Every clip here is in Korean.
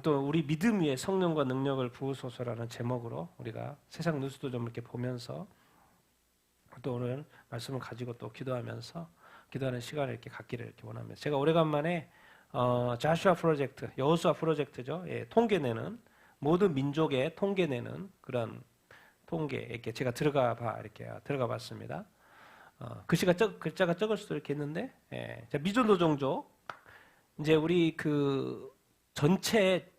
또 우리 믿음 위에 성령과 능력을 부으소서라는 제목으로 우리가 세상 뉴스도 좀 이렇게 보면서 또 오늘 말씀을 가지고 또 기도하면서 기도하는 시간을 이렇게 갖기를 이렇게 원합니다. 제가 오래간만에 자슈아 프로젝트, 여호수아 프로젝트죠. 예, 통계내는 모든 민족의 통계내는 그런 통계 이렇게 제가 들어가 봤습니다. 글자가 적을 수도 이렇게 있는데, 예, 미존도 종족 이제 우리 그 전체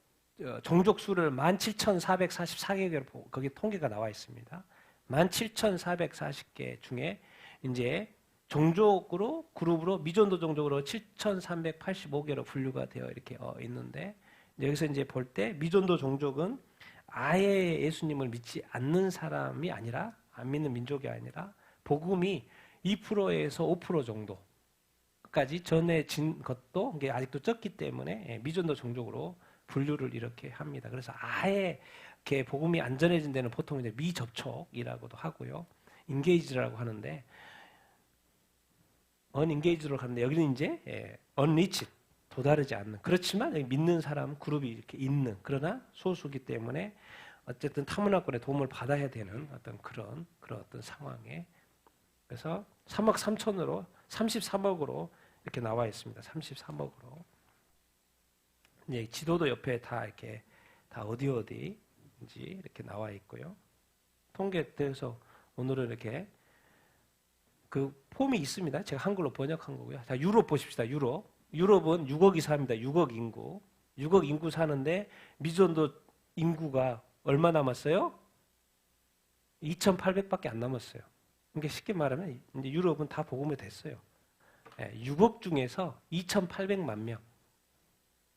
종족 수를 17,444개로 거기 통계가 나와 있습니다. 17,440개 중에 이제 종족으로 그룹으로 미존도 종족으로 7,385개로 분류가 되어 이렇게 있는데 여기서 이제 볼 때 미존도 종족은 아예 예수님을 믿지 않는 사람이 아니라 안 믿는 민족이 아니라 복음이 2%에서 5% 정도까지 전해진 것도 이게 아직도 적기 때문에 미존도 종족으로 분류를 이렇게 합니다. 그래서 아예 이렇게 복음이 안 전해진 데는 보통 이제 미접촉이라고도 하고요, 인게이지라고 하는데 언인게이지로 가는데 여기는 이제 unreached 도다르지 않는 그렇지만 여기 믿는 사람 그룹이 이렇게 있는 그러나 소수기 때문에 어쨌든 타문화권의 도움을 받아야 되는 어떤 그런 어떤 상황에 그래서 3억 3천으로 33억으로 이렇게 나와 있습니다. 33억으로 이제 지도도 옆에 다 이렇게 다 어디인지 이렇게 나와 있고요. 통계에서 오늘은 이렇게 그 폼이 있습니다. 제가 한글로 번역한 거고요. 자, 유럽 보십시다. 유럽은 6억이 삽니다. 6억 인구. 6억 인구 사는데 미존도 인구가 얼마 남았어요? 2,800밖에 안 남았어요. 그러니까 쉽게 말하면 이제 유럽은 다 복음이 됐어요. 6억 중에서 2,800만 명.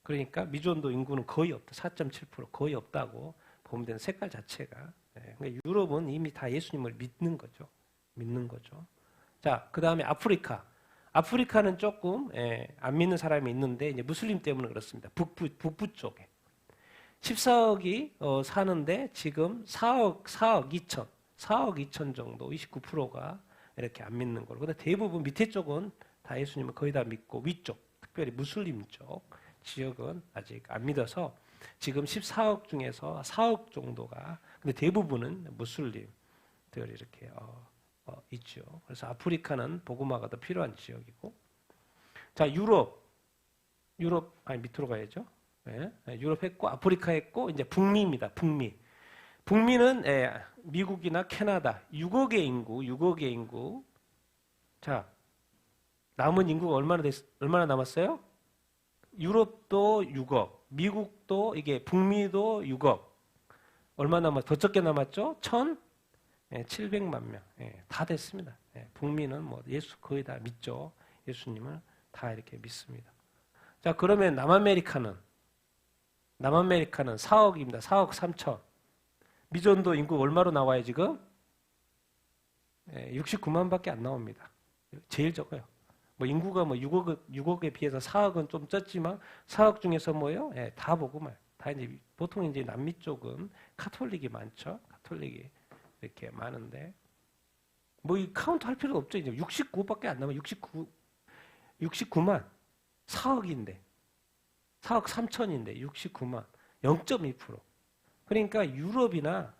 그러니까 미존도 인구는 거의 없다. 4.7% 거의 없다고 보면 되는 색깔 자체가. 그러니까 유럽은 이미 다 예수님을 믿는 거죠. 자, 그 다음에 아프리카는 조금 안 믿는 사람이 있는데 이제 무슬림 때문에 그렇습니다. 북부 쪽에 14억이 사는데 지금 4억 2천 정도 29%가 이렇게 안 믿는 걸로. 근데 대부분 밑에 쪽은 다 예수님을 거의 다 믿고 위쪽 특별히 무슬림 쪽 지역은 아직 안 믿어서 지금 14억 중에서 4억 정도가 근데 대부분은 무슬림들 이렇게 있죠. 그래서 아프리카는 복음화가 더 필요한 지역이고, 자 유럽 밑으로 가야죠. 유럽 했고 아프리카 했고 이제 북미입니다. 북미는 미국이나 캐나다 6억의 인구. 자 남은 인구가 얼마나 남았어요? 유럽도 6억, 미국도 이게 북미도 6억. 얼마 더 적게 남았죠? 1,700만 명. 다 됐습니다. 북미는 뭐 예수 거의 다 믿죠. 예수님을 다 이렇게 믿습니다. 자, 그러면 남아메리카는 4억입니다. 4억 3천. 미존도 인구 얼마로 나와요, 지금? 69만밖에 안 나옵니다. 제일 적어요. 뭐 인구가 뭐 6억에 비해서 4억은 좀 적지만 4억 중에서 뭐요? 다 복음을. 다 이제 보통 이제 남미 쪽은 카톨릭이 많죠. 카톨릭이 이렇게 많은데 뭐 이 카운트 할 필요 없죠. 이제 69밖에 안 남아. 69만 4억인데 4억 3천인데 69만 0.2%. 그러니까 유럽이나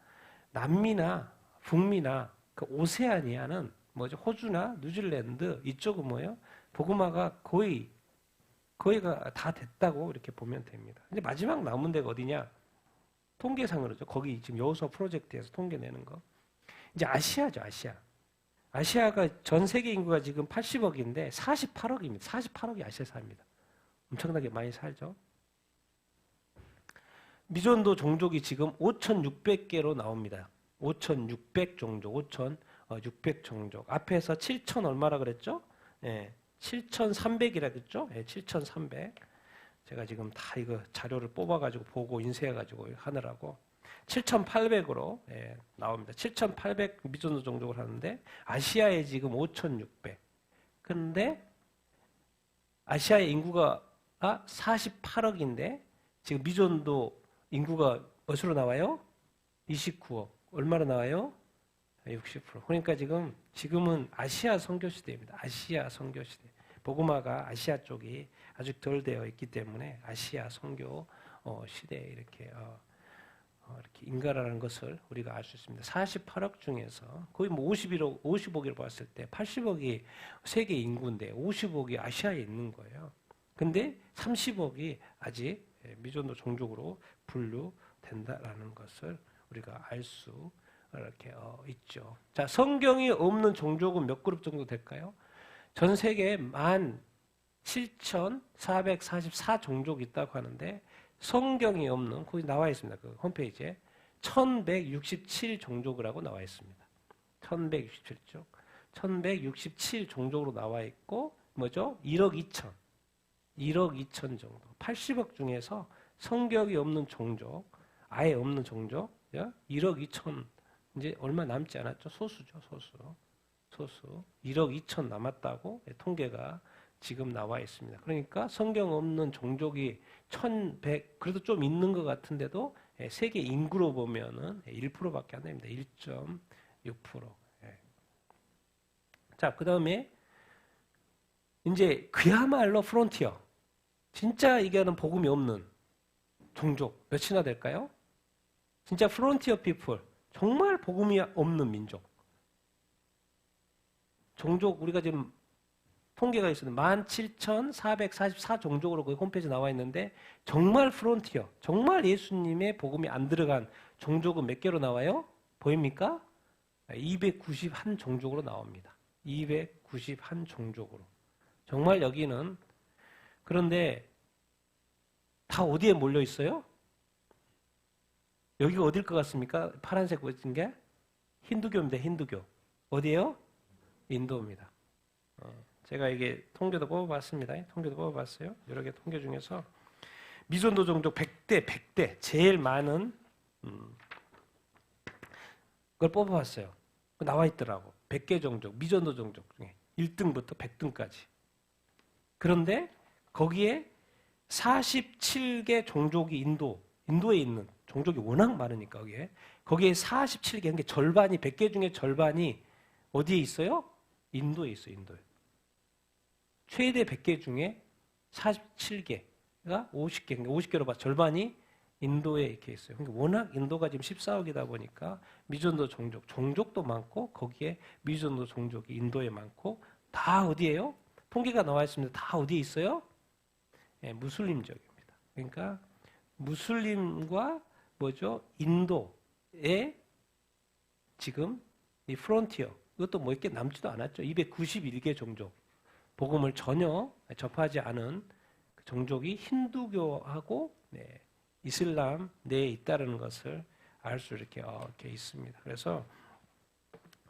남미나 북미나 그 오세아니아는 뭐죠? 호주나 뉴질랜드 이쪽은 뭐예요? 복음화가 거의가 다 됐다고 이렇게 보면 됩니다. 이제 마지막 남은 데가 어디냐? 통계상으로죠. 거기 지금 여호수아 프로젝트에서 통계 내는 거. 이제 아시아죠, 아시아. 아시아가 전 세계 인구가 지금 80억인데 48억입니다. 48억이 아시아에 삽니다. 엄청나게 많이 살죠. 미존도 종족이 지금 5,600개로 나옵니다. 5,600 종족, 5,600 종족. 앞에서 7,000 얼마라 그랬죠? 7,300이라 그랬죠? 7,300. 제가 지금 다 이거 자료를 뽑아가지고 보고 인쇄해가지고 하느라고 7,800으로 나옵니다. 7,800 미존도 종족을 하는데 아시아에 지금 5,600. 그런데 아시아의 인구가 48억인데 지금 미존도 인구가 몇으로 나와요? 29억. 얼마로 나와요? 60%. 그러니까 지금은 아시아 선교 시대입니다. 아시아 선교 시대. 복음화가 아시아 쪽이 아직 덜 되어 있기 때문에 아시아 선교 시대에 이렇게 이렇게 인가라는 것을 우리가 알 수 있습니다. 48억 중에서 거의 뭐 50억을 봤을 때 80억이 세계 인구인데 50억이 아시아에 있는 거예요. 근데 30억이 아직 미존도 종족으로 분류된다라는 것을 우리가 알 수 이렇게 있죠. 자, 성경이 없는 종족은 몇 그룹 정도 될까요? 전 세계에 17,444 종족이 있다고 하는데 성경이 없는 거기 나와 있습니다. 그 홈페이지에 1167 종족이라고 나와 있습니다. 1167종. 1167 종족으로 나와 있고 뭐죠? 1억 2천. 1억 2천 정도. 80억 중에서 성경이 없는 종족, 아예 없는 종족, 1억 2천 이제 얼마 남지 않았죠? 소수죠, 소수. 1억 2천 남았다고 통계가 지금 나와 있습니다. 그러니까 성경 없는 종족이 1100, 그래도 좀 있는 것 같은데도 세계 인구로 보면은 1%밖에 안 됩니다. 1.6%. 자, 그 다음에 이제 그야말로 프론티어. 진짜 이게는 복음이 없는 종족 몇이나 될까요? 진짜 프론티어 피플. 정말 복음이 없는 민족. 종족 우리가 지금 통계가 있었는데 17,444 종족으로 그 홈페이지에 나와 있는데 정말 프론티어, 정말 예수님의 복음이 안 들어간 종족은 몇 개로 나와요? 보입니까? 291 종족으로 나옵니다. 291 종족으로. 정말 여기는 그런데 다 어디에 몰려 있어요? 여기가 어딜 것 같습니까? 파란색 보이는 게? 힌두교입니다. 힌두교. 어디예요? 인도입니다. 제가 이게 통계도 뽑아봤습니다. 통계도 뽑아봤어요. 여러 개 통계 중에서 미존도 종족 100대 제일 많은 걸 뽑아봤어요. 나와 있더라고. 100개 종족, 미존도 종족 중에 1등부터 100등까지. 그런데 거기에 47개 종족이 인도에 있는 종족이 워낙 많으니까 거기에 47개, 그러니까 절반이 100개 중에 절반이 어디에 있어요? 인도에 있어요. 인도에. 최대 100개 중에 47개가 50개, 그러니까 50개로 봐 절반이 인도에 이렇게 있어요. 그러니까 워낙 인도가 지금 14억이다 보니까 미존도 종족도 많고 거기에 미존도 종족이 인도에 많고 다 어디예요? 통계가 나와 있습니다. 다 어디에 있어요? 무슬림 지역입니다. 그러니까 무슬림과 뭐죠? 인도에 지금 이 프론티어 이것도 뭐 이렇게 남지도 않았죠. 291개 종족. 복음을 전혀 접하지 않은 종족이 힌두교하고 이슬람 내에 있다는 것을 알 수 이렇게 있습니다. 그래서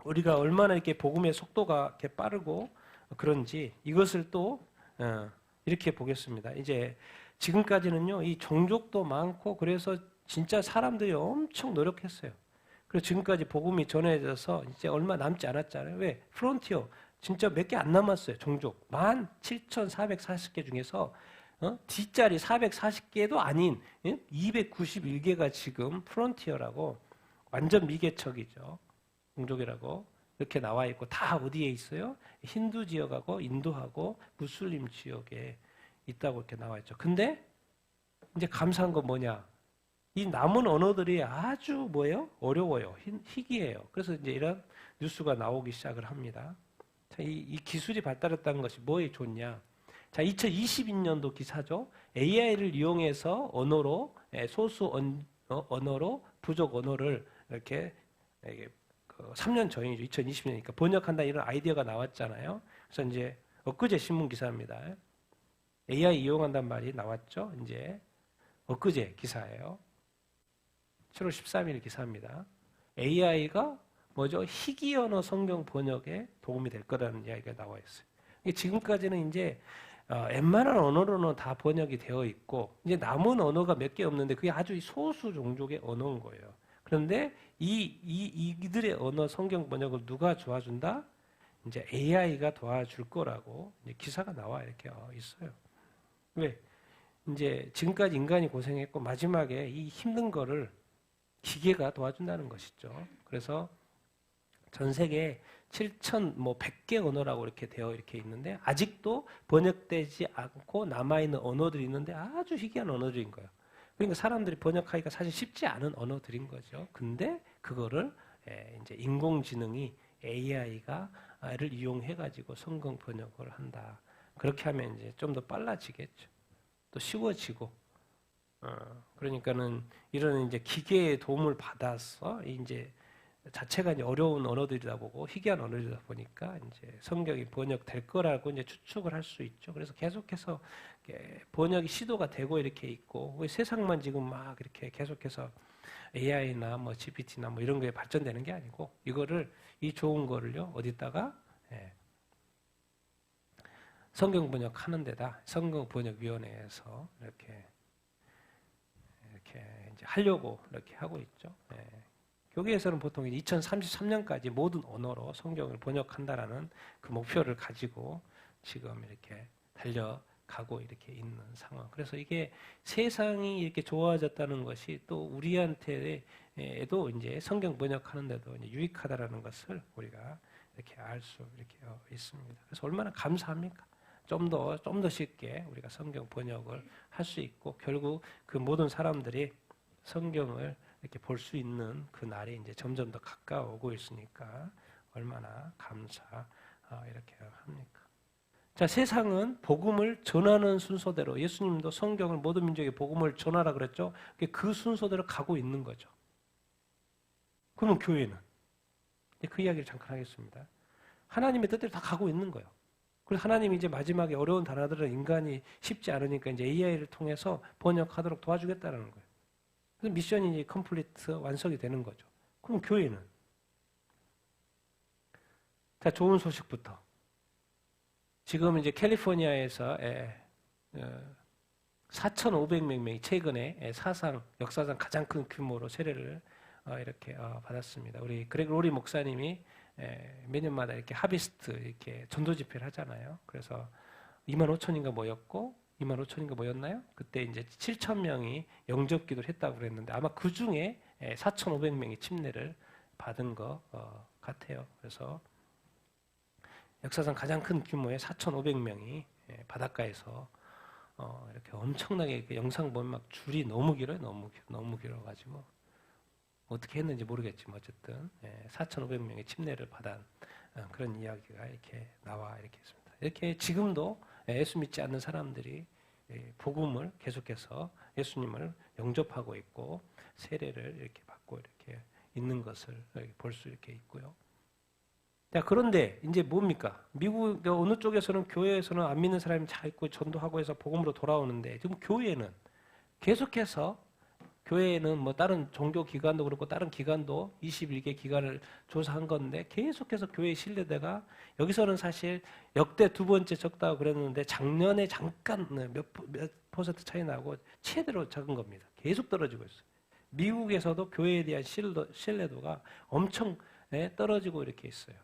우리가 얼마나 이렇게 복음의 속도가 이렇게 빠르고 그런지 이것을 또 이렇게 보겠습니다. 이제 지금까지는요, 이 종족도 많고 그래서 진짜 사람들이 엄청 노력했어요. 그래서 지금까지 복음이 전해져서 이제 얼마 남지 않았잖아요. 왜? 프론티어. 진짜 몇 개 안 남았어요. 종족. 17,440개 중에서 뒷자리 440개도 아닌 291개가 지금 프론티어라고 완전 미개척이죠. 종족이라고 이렇게 나와 있고 다 어디에 있어요? 힌두 지역하고 인도하고 무슬림 지역에 있다고 이렇게 나와 있죠. 근데 이제 감사한 건 뭐냐? 이 남은 언어들이 아주 뭐예요? 어려워요. 희귀해요. 그래서 이제 이런 뉴스가 나오기 시작을 합니다. 자, 이 기술이 발달했다는 것이 뭐에 좋냐? 자, 2022년도 기사죠. AI를 이용해서 언어로 소수 언어로 부족 언어를 이렇게 3년 전이죠. 2020년이니까 번역한다 이런 아이디어가 나왔잖아요. 그래서 이제 엊그제 신문 기사입니다. AI 이용한다는 말이 나왔죠. 이제 엊그제 기사예요. 7월 13일 기사입니다. AI가 뭐죠? 희귀 언어 성경 번역에 도움이 될 거라는 이야기가 나와 있어요. 지금까지는 이제 웬만한 언어로는 다 번역이 되어 있고 이제 남은 언어가 몇 개 없는데 그게 아주 소수 종족의 언어인 거예요. 그런데 이들의 언어 성경 번역을 누가 도와준다? 이제 AI가 도와줄 거라고 이제 기사가 나와 이렇게 있어요. 왜? 이제 지금까지 인간이 고생했고 마지막에 이 힘든 거를 기계가 도와준다는 것이죠. 그래서 전 세계 7,100개 언어라고 이렇게 되어 이렇게 있는데 아직도 번역되지 않고 남아있는 언어들이 있는데 아주 희귀한 언어들인 거예요. 그러니까 사람들이 번역하기가 사실 쉽지 않은 언어들인 거죠. 근데 그거를 이제 인공지능이 AI를 이용해 가지고 성경 번역을 한다. 그렇게 하면 이제 좀 더 빨라지겠죠. 또 쉬워지고. 그러니까는 이런 이제 기계의 도움을 받아서 이제 자체가 이제 어려운 언어들이다 보고 희귀한 언어들이다 보니까 이제 성경이 번역될 거라고 이제 추측을 할 수 있죠. 그래서 계속해서 번역이 시도가 되고 이렇게 있고 세상만 지금 막 이렇게 계속해서 AI나 뭐 GPT나 뭐 이런 게 발전되는 게 아니고 이거를 이 좋은 거를요 어디다가 성경 번역하는 데다 성경 번역위원회에서 이렇게 이제 하려고 이렇게 하고 있죠. 교계에서는 보통 2033년까지 모든 언어로 성경을 번역한다라는 그 목표를 가지고 지금 이렇게 달려가고 이렇게 있는 상황. 그래서 이게 세상이 이렇게 좋아졌다는 것이 또 우리한테도 이제 성경 번역하는데도 이제 유익하다라는 것을 우리가 이렇게 알 수 이렇게 있습니다. 그래서 얼마나 감사합니까? 좀 더 쉽게 우리가 성경 번역을 할 수 있고 결국 그 모든 사람들이 성경을 이렇게 볼 수 있는 그 날이 이제 점점 더 가까워오고 있으니까 얼마나 이렇게 합니까? 자, 세상은 복음을 전하는 순서대로 예수님도 성경을 모든 민족에 복음을 전하라 그랬죠. 그 순서대로 가고 있는 거죠. 그러면 교회는 그 이야기를 잠깐 하겠습니다. 하나님의 뜻대로 다 가고 있는 거예요. 그래서 하나님이 이제 마지막에 어려운 단어들은 인간이 쉽지 않으니까 이제 AI를 통해서 번역하도록 도와주겠다는 거예요. 그래서 미션이 이제 컴플리트 완성이 되는 거죠. 그럼 교회는? 자, 좋은 소식부터. 지금 이제 캘리포니아에서 4,500명 명이 최근에 역사상 가장 큰 규모로 세례를 이렇게 받았습니다. 우리 그레그 로리 목사님이 매년마다 이렇게 하비스트 이렇게 전도 집회를 하잖아요. 그래서 25,000인가 모였고 25,000인가 모였나요? 그때 이제 7,000명이 영접 기도를 했다고 그랬는데 아마 그 중에 4,500명이 침례를 받은 것 같아요. 그래서 역사상 가장 큰 규모의 4,500명이 바닷가에서 이렇게 엄청나게 영상 보면 막 줄이 너무 길어요. 너무 길어가지고 어떻게 했는지 모르겠지만 어쨌든 4,500명의 침례를 받은 그런 이야기가 이렇게 나와 이렇게 있습니다. 이렇게 지금도 예수 믿지 않는 사람들이 복음을 계속해서 예수님을 영접하고 있고 세례를 이렇게 받고 이렇게 있는 것을 볼 수 이렇게 있고요. 자, 그런데 이제 뭡니까? 미국 어느 쪽에서는 교회에서는 안 믿는 사람이 잘 있고 전도하고 해서 복음으로 돌아오는데 지금 교회는 계속해서 교회는 뭐 다른 종교 기관도 그렇고 다른 기관도 21개 기관을 조사한 건데 계속해서 교회의 신뢰도가 여기서는 사실 역대 두 번째 적다고 그랬는데 작년에 잠깐 몇 퍼센트 차이 나고 최대로 적은 겁니다. 계속 떨어지고 있어요. 미국에서도 교회에 대한 신뢰도가 엄청 떨어지고 이렇게 있어요.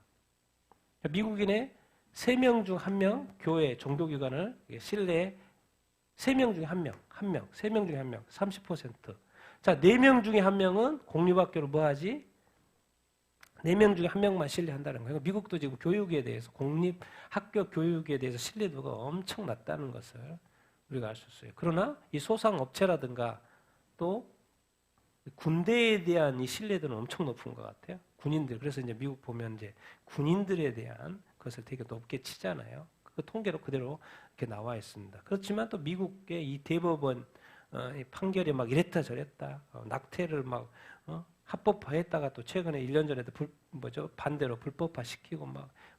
미국인의 3명 중 1명 교회 종교기관을 신뢰해 3명 중에 1명, 3명 중에 1명, 30%. 자, 4명 중에 1명은 공립학교를 뭐 하지? 4명 중에 1명만 신뢰한다는 거예요. 미국도 지금 교육에 대해서, 공립학교 교육에 대해서 신뢰도가 엄청 낮다는 것을 우리가 알 수 있어요. 그러나 이 소상업체라든가 또 군대에 대한 이 신뢰도는 엄청 높은 것 같아요. 군인들. 그래서 이제 미국 보면 이제 군인들에 대한 것을 되게 높게 치잖아요. 그 통계로 그대로 이렇게 나와 있습니다. 그렇지만 또 미국의 이 대법원 이 판결이 막 이랬다 저랬다 낙태를 막 합법화했다가 또 최근에 1년 전에도 반대로 불법화 시키고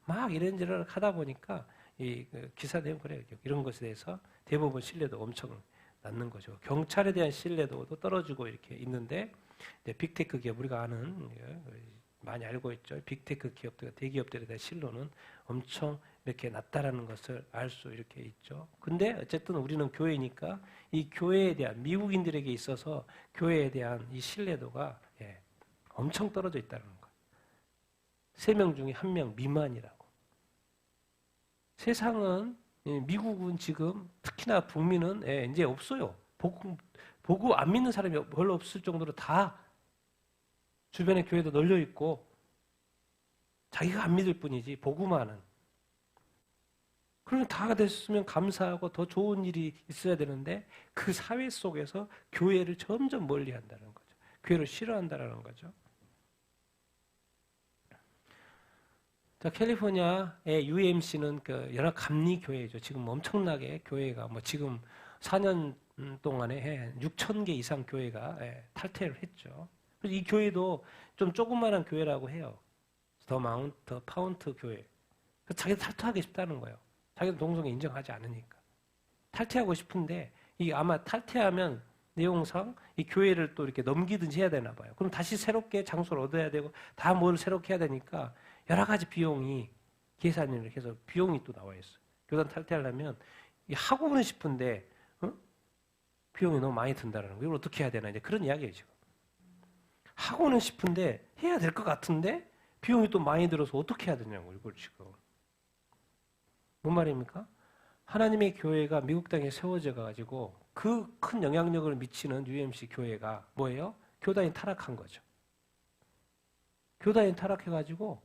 막 이런저런 하다 보니까 이 기사 내용 그래요. 이런 것에 대해서 대법원 신뢰도 엄청 낮는 거죠. 경찰에 대한 신뢰도도 떨어지고 이렇게 있는데 빅테크 기업 우리가 아는 많이 알고 있죠. 빅테크 기업들, 대기업들에 대한 신뢰는 엄청 이렇게 낮다라는 것을 알 수 이렇게 있죠. 근데 어쨌든 우리는 교회니까 이 교회에 대한 미국인들에게 있어서 교회에 대한 이 신뢰도가 엄청 떨어져 있다는 거예요. 3명 중에 1명 미만이라고. 세상은 미국은 지금 특히나 북미는 이제 없어요. 복음 안 믿는 사람이 별로 없을 정도로 다 주변에 교회도 널려 있고 자기가 안 믿을 뿐이지 복음하는. 그러면 다 됐으면 감사하고 더 좋은 일이 있어야 되는데 그 사회 속에서 교회를 점점 멀리한다는 거죠. 교회를 싫어한다는 거죠. 자, 캘리포니아의 UMC는 그 연합 감리 교회죠. 지금 엄청나게 교회가 뭐 지금 4년 동안에 6천 개 이상 교회가 탈퇴를 했죠. 그래서 이 교회도 좀 조그마한 교회라고 해요. 더 파운트 교회. 자기도 탈퇴하고 싶다는 거예요. 자기도 동성애 인정하지 않으니까. 탈퇴하고 싶은데 이 아마 탈퇴하면 내용상 이 교회를 또 이렇게 넘기든지 해야 되나 봐요. 그럼 다시 새롭게 장소를 얻어야 되고 다 뭘 새롭게 해야 되니까 여러 가지 비용이 계산을 해서 비용이 또 나와 있어요. 교단 탈퇴하려면 하고는 싶은데 비용이 너무 많이 든다는 거예요. 이걸 어떻게 해야 되나 이제 그런 이야기예요 지금. 하고는 싶은데 해야 될 것 같은데 비용이 또 많이 들어서 어떻게 해야 되냐고 이걸 지금. 뭔 말입니까? 하나님의 교회가 미국 땅에 세워져 가지고 그 큰 영향력을 미치는 UMC 교회가 뭐예요? 교단이 타락한 거죠. 교단이 타락해가지고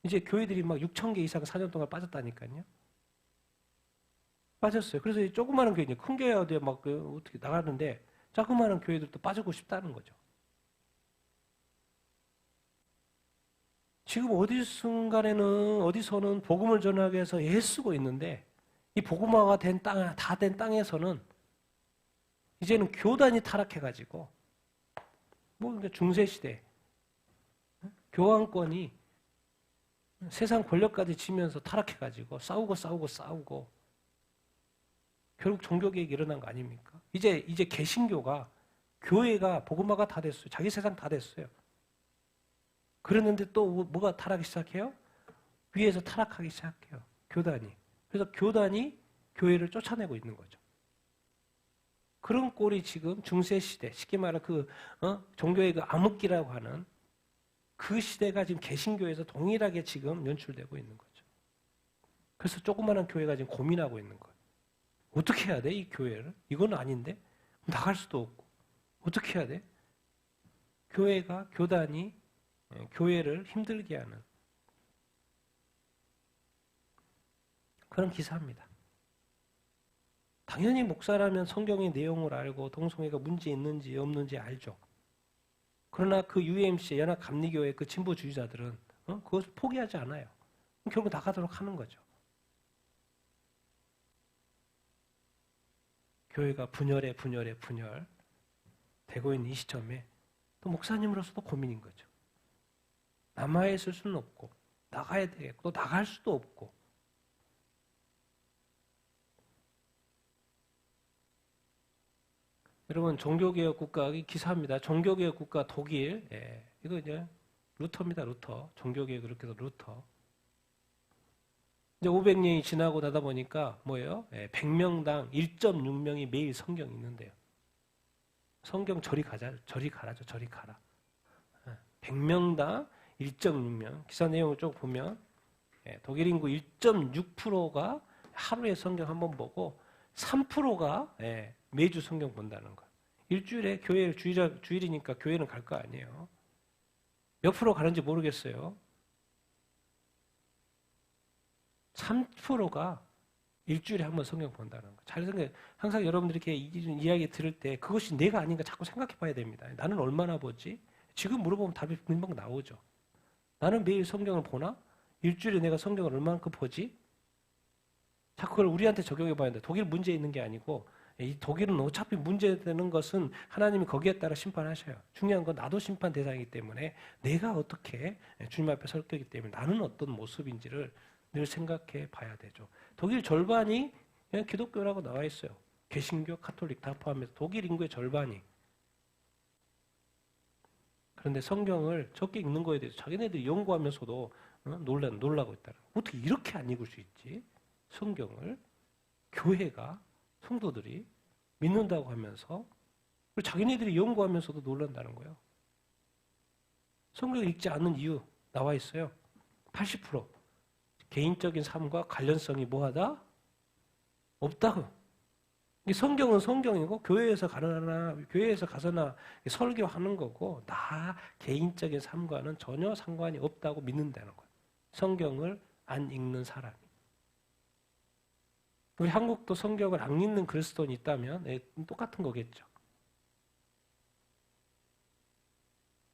이제 교회들이 막 6천 개 이상 4년 동안 빠졌다니까요. 빠졌어요. 그래서 이 조그마한 교회, 큰 교회도 막 어떻게 나가는데 조그마한 교회들도 빠지고 싶다는 거죠. 지금 어디 순간에는 어디서는 복음을 전하기 위해서 애쓰고 있는데 이 복음화가 된 땅, 다 된 땅에서는 이제는 교단이 타락해가지고 뭐 중세시대 교황권이 세상 권력까지 지면서 타락해가지고 싸우고 결국 종교개혁이 일어난 거 아닙니까? 이제 개신교가 교회가 복음화가 다 됐어요. 자기 세상 다 됐어요. 그랬는데 또 뭐가 타락하기 시작해요? 위에서 타락하기 시작해요. 교단이. 그래서 교단이 교회를 쫓아내고 있는 거죠. 그런 꼴이 지금 중세시대, 쉽게 말하면 종교의 그 암흑기라고 하는 그 시대가 지금 개신교에서 동일하게 지금 연출되고 있는 거죠. 그래서 조그마한 교회가 지금 고민하고 있는 거예요. 어떻게 해야 돼, 이 교회를? 이건 아닌데? 나갈 수도 없고. 어떻게 해야 돼? 교단이 교회를 힘들게 하는 그런 기사입니다. 당연히 목사라면 성경의 내용을 알고 동성애가 문제 있는지 없는지 알죠. 그러나 그 UMC 연합감리교회 그 진보주의자들은 그것을 포기하지 않아요. 결국 나가도록 하는 거죠. 교회가 분열에 분열 되고 있는 이 시점에 또 목사님으로서도 고민인 거죠. 남아있을 수는 없고 나가야 되겠고 또 나갈 수도 없고 여러분 종교개혁 국가 기사입니다. 종교개혁 국가 독일 이거 이제 루터입니다. 루터 종교개혁 그렇게 해서 루터 이제 500년이 지나고 나다 보니까 뭐예요? 100명당 1.6명이 매일 성경 읽는데요. 성경 저리 가라죠. 저리 가라. 100명당 1.6명 기사 내용을 쭉 보면 독일 인구 1.6%가 하루에 성경 한 번 보고 3%가 매주 성경 본다는 거. 일주일에 교회를 주일이니까 교회는 갈 거 아니에요. 몇 프로 가는지 모르겠어요. 3%가 일주일에 한 번 성경 본다는 거. 잘 생각해. 항상 여러분들이 이렇게 이야기 들을 때 그것이 내가 아닌가 자꾸 생각해 봐야 됩니다. 나는 얼마나 보지? 지금 물어보면 답이 금방 나오죠. 나는 매일 성경을 보나? 일주일에 내가 성경을 얼마만큼 보지? 자꾸 그걸 우리한테 적용해 봐야 돼. 독일 문제 있는 게 아니고 이 독일은 어차피 문제되는 것은 하나님이 거기에 따라 심판하셔요. 중요한 건 나도 심판 대상이기 때문에 내가 어떻게 주님 앞에 설 거기 때문에 나는 어떤 모습인지를 늘 생각해 봐야 되죠. 독일 절반이 그냥 기독교라고 나와 있어요. 개신교, 카톨릭 다 포함해서 독일 인구의 절반이. 그런데 성경을 적게 읽는 거에 대해서 자기네들이 연구하면서도 놀라고 있다는 거예요. 어떻게 이렇게 안 읽을 수 있지? 성경을 교회가 성도들이 믿는다고 하면서 자기네들이 연구하면서도 놀란다는 거예요. 성경을 읽지 않는 이유 나와 있어요. 80% 개인적인 삶과 관련성이 뭐하다? 없다고. 성경은 성경이고 교회에서 가서나 설교하는 거고 나 개인적인 삶과는 전혀 상관이 없다고 믿는다는 거예요. 성경을 안 읽는 사람이. 우리 한국도 성경을 안 읽는 그리스도인이 있다면 똑같은 거겠죠.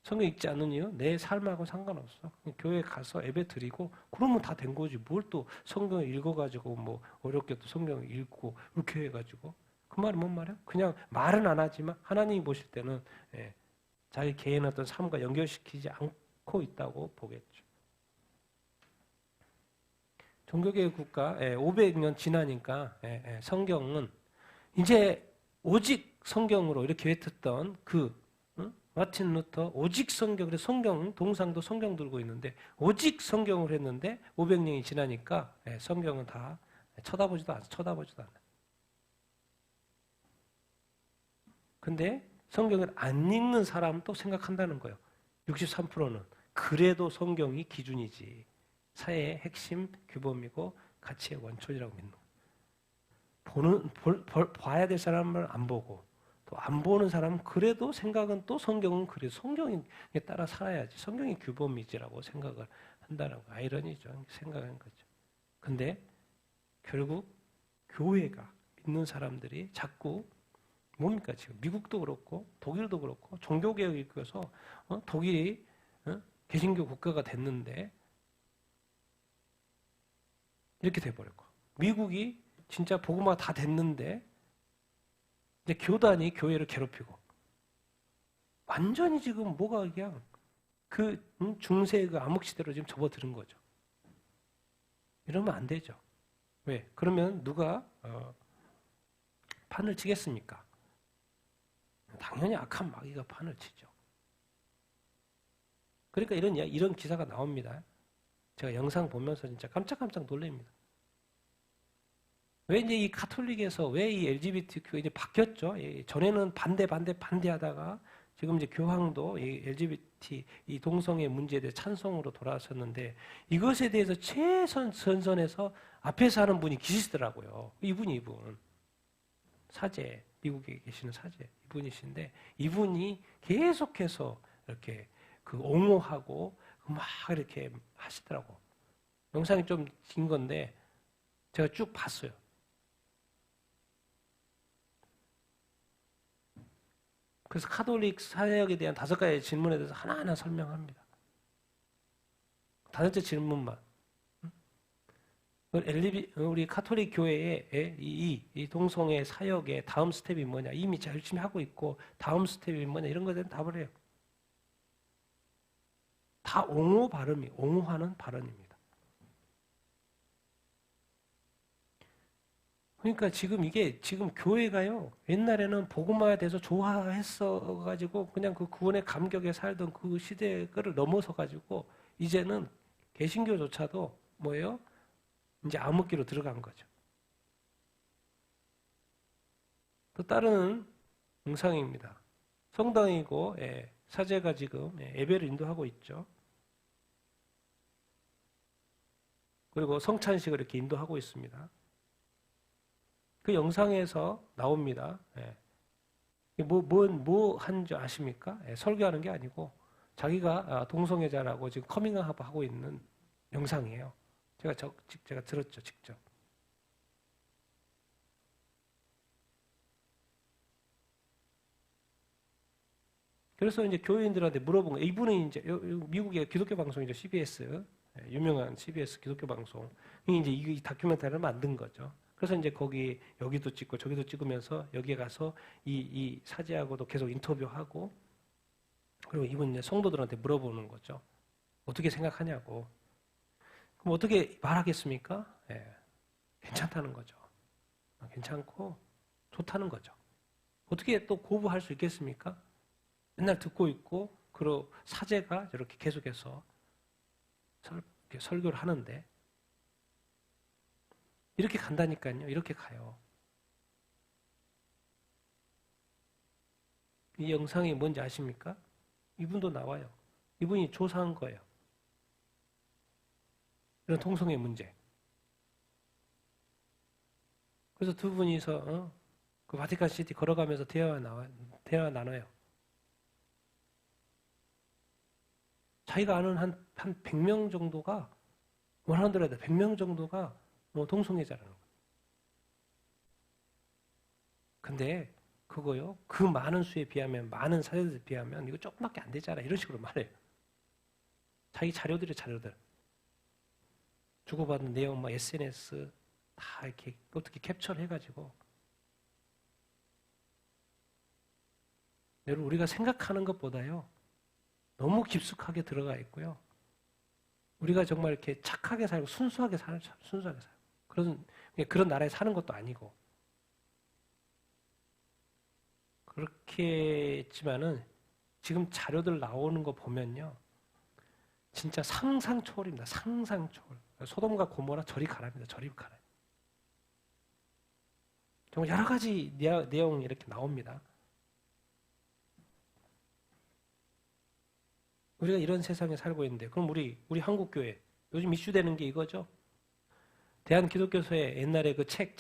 성경 읽지 않는 이유? 내 삶하고 상관없어. 교회 가서 예배 드리고 그러면 다 된 거지. 뭘 또 성경을 읽어가지고 뭐 어렵게 또 성경을 읽고 이렇게 해가지고 그 말은 뭔 말이야? 그냥 말은 안 하지만 하나님이 보실 때는 자기 개인 어떤 삶과 연결시키지 않고 있다고 보겠죠. 종교개혁 국가 500년 지나니까 성경은 이제 오직 성경으로 이렇게 외쳤던 마틴 루터 오직 성경, 그래서 성경 동상도 성경 들고 있는데 오직 성경을 했는데 500년이 지나니까 성경은 다 쳐다보지도 않아. 근데 성경을 안 읽는 사람도 생각한다는 거예요. 63%는 그래도 성경이 기준이지. 사회의 핵심 규범이고 가치의 원천이라고 믿는 거예요. 봐야 될 사람을 안 보고 또 안 보는 사람은 그래도 생각은 또 성경은 그래 성경에 따라 살아야지. 성경이 규범이지라고 생각을 한다는 거. 아이러니죠. 생각하는 거죠. 근데 결국 교회가 믿는 사람들이 자꾸 뭡니까 지금 미국도 그렇고 독일도 그렇고 종교개혁이 있어서 독일이 개신교 국가가 됐는데 이렇게 돼버렸고 미국이 진짜 복음화가 다 됐는데 이제 교단이 교회를 괴롭히고 완전히 지금 뭐가 그냥 그 중세의 그 암흑시대로 지금 접어드는 거죠. 이러면 안 되죠. 왜? 그러면 누가 판을 치겠습니까? 당연히 악한 마귀가 판을 치죠. 그러니까 이런 기사가 나옵니다. 제가 영상 보면서 진짜 깜짝깜짝 놀랍니다. 왜 이제 이 카톨릭에서 왜 이 LGBTQ가 이제 바뀌었죠? 전에는 반대하다가 지금 이제 교황도 이 LGBT 이 동성애 문제에 대해 찬성으로 돌아섰는데 이것에 대해서 최선선에서 앞에서 하는 분이 계시더라고요. 이분 사제 미국에 계시는 사제 이분이신데 이분이 계속해서 이렇게 그 옹호하고 막 이렇게 하시더라고. 영상이 좀 긴 건데 제가 쭉 봤어요. 그래서 카톨릭 사역에 대한 5가지 질문에 대해서 하나하나 설명합니다. 5째 질문만. 우리 카톨릭 교회의 이 동성애 사역의 다음 스텝이 뭐냐? 이미 열심히 하고 있고 다음 스텝이 뭐냐? 이런 거에 대한 답을 해요. 다 옹호하는 발언입니다. 그러니까 지금 교회가요, 옛날에는 복음화에 대해서 좋아했어가지고 그냥 그 구원의 감격에 살던 그 시대를 넘어서가지고 이제는 개신교조차도 뭐예요? 이제 암흑기로 들어간 거죠. 또 다른 영상입니다. 성당이고 사제가 지금 예배를 인도하고 있죠. 그리고 성찬식을 이렇게 인도하고 있습니다. 그 영상에서 나옵니다. 뭐 한 줄 아십니까? 설교하는 게 아니고 자기가 동성애자라고 지금 커밍아웃 하고 있는 영상이에요. 제가 들었죠, 직접. 그래서 이제 교인들한테 물어본 거예요. 이분은 이제 미국의 기독교 방송이죠, CBS. 유명한 CBS 기독교 방송이 이제 이 다큐멘터리를 만든 거죠. 그래서 이제 여기도 찍고 저기도 찍으면서 여기에 가서 이 사제하고도 계속 인터뷰하고 그리고 이분 이제 성도들한테 물어보는 거죠. 어떻게 생각하냐고. 그럼 어떻게 말하겠습니까? 괜찮다는 거죠. 괜찮고 좋다는 거죠. 어떻게 또 거부할 수 있겠습니까? 맨날 듣고 있고 그리고 사제가 이렇게 계속해서 설교를 하는데 이렇게 간다니까요. 이렇게 가요. 이 영상이 뭔지 아십니까? 이분도 나와요. 이분이 조사한 거예요. 이런 통성의 문제. 그래서 두 분이서 그 바티칸 시티 걸어가면서 대화 나눠요. 자기가 아는 한 100명 정도가 100명 정도가 동성애자라는 거예요. 근데 그거요. 그 많은 수에 비하면 많은 사례들에 비하면 이거 조금밖에 안 되잖아. 이런 식으로 말해요. 자기 자료들 주고받은 내용 막 SNS 다 이렇게 어떻게 캡처를 해가지고 여러분 우리가 생각하는 것보다요 너무 깊숙하게 들어가 있고요. 우리가 정말 이렇게 착하게 살고 순수하게 살고 그런 나라에 사는 것도 아니고 그렇게 했지만은 지금 자료들 나오는 거 보면요. 진짜 상상 초월입니다. 상상 초월. 소돔과 고모라 저리 가랍니다. 저리 가라. 정말 여러 가지 내용이 이렇게 나옵니다. 우리가 이런 세상에 살고 있는데 그럼 우리 한국교회 요즘 이슈되는 게 이거죠. 대한기독교서의 옛날에 그 책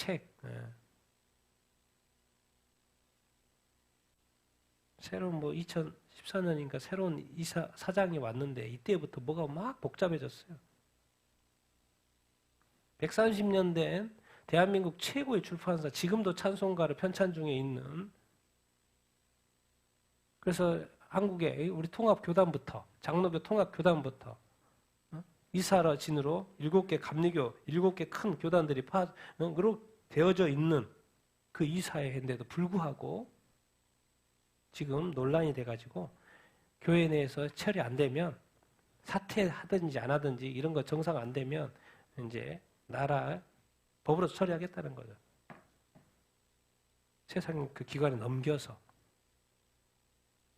새로운 2014년인가 새로운 사장이 왔는데 이때부터 뭐가 막 복잡해졌어요. 130년 된 대한민국 최고의 출판사, 지금도 찬송가를 편찬 중에 있는 그래서 한국의 우리 통합교단부터 장로교 통합교단부터 이사라 진으로 7개 감리교 7개 큰 교단들이 되어져 있는 그 이사회인데도 불구하고 지금 논란이 돼가지고 교회 내에서 처리 안 되면 사퇴하든지 안 하든지 이런 거 정상 안 되면 이제 나라 법으로 처리하겠다는 거죠. 세상 그 기관에 넘겨서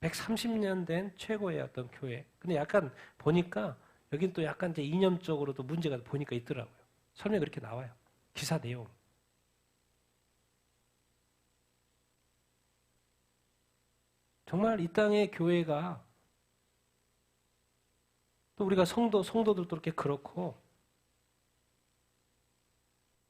130년 된 최고의 어떤 교회. 근데 약간 보니까 여긴 또 약간 이제 이념적으로도 문제가 보니까 있더라고요. 설명이 그렇게 나와요. 기사 내용. 정말 이 땅의 교회가 또 우리가 성도들도 이렇게 그렇고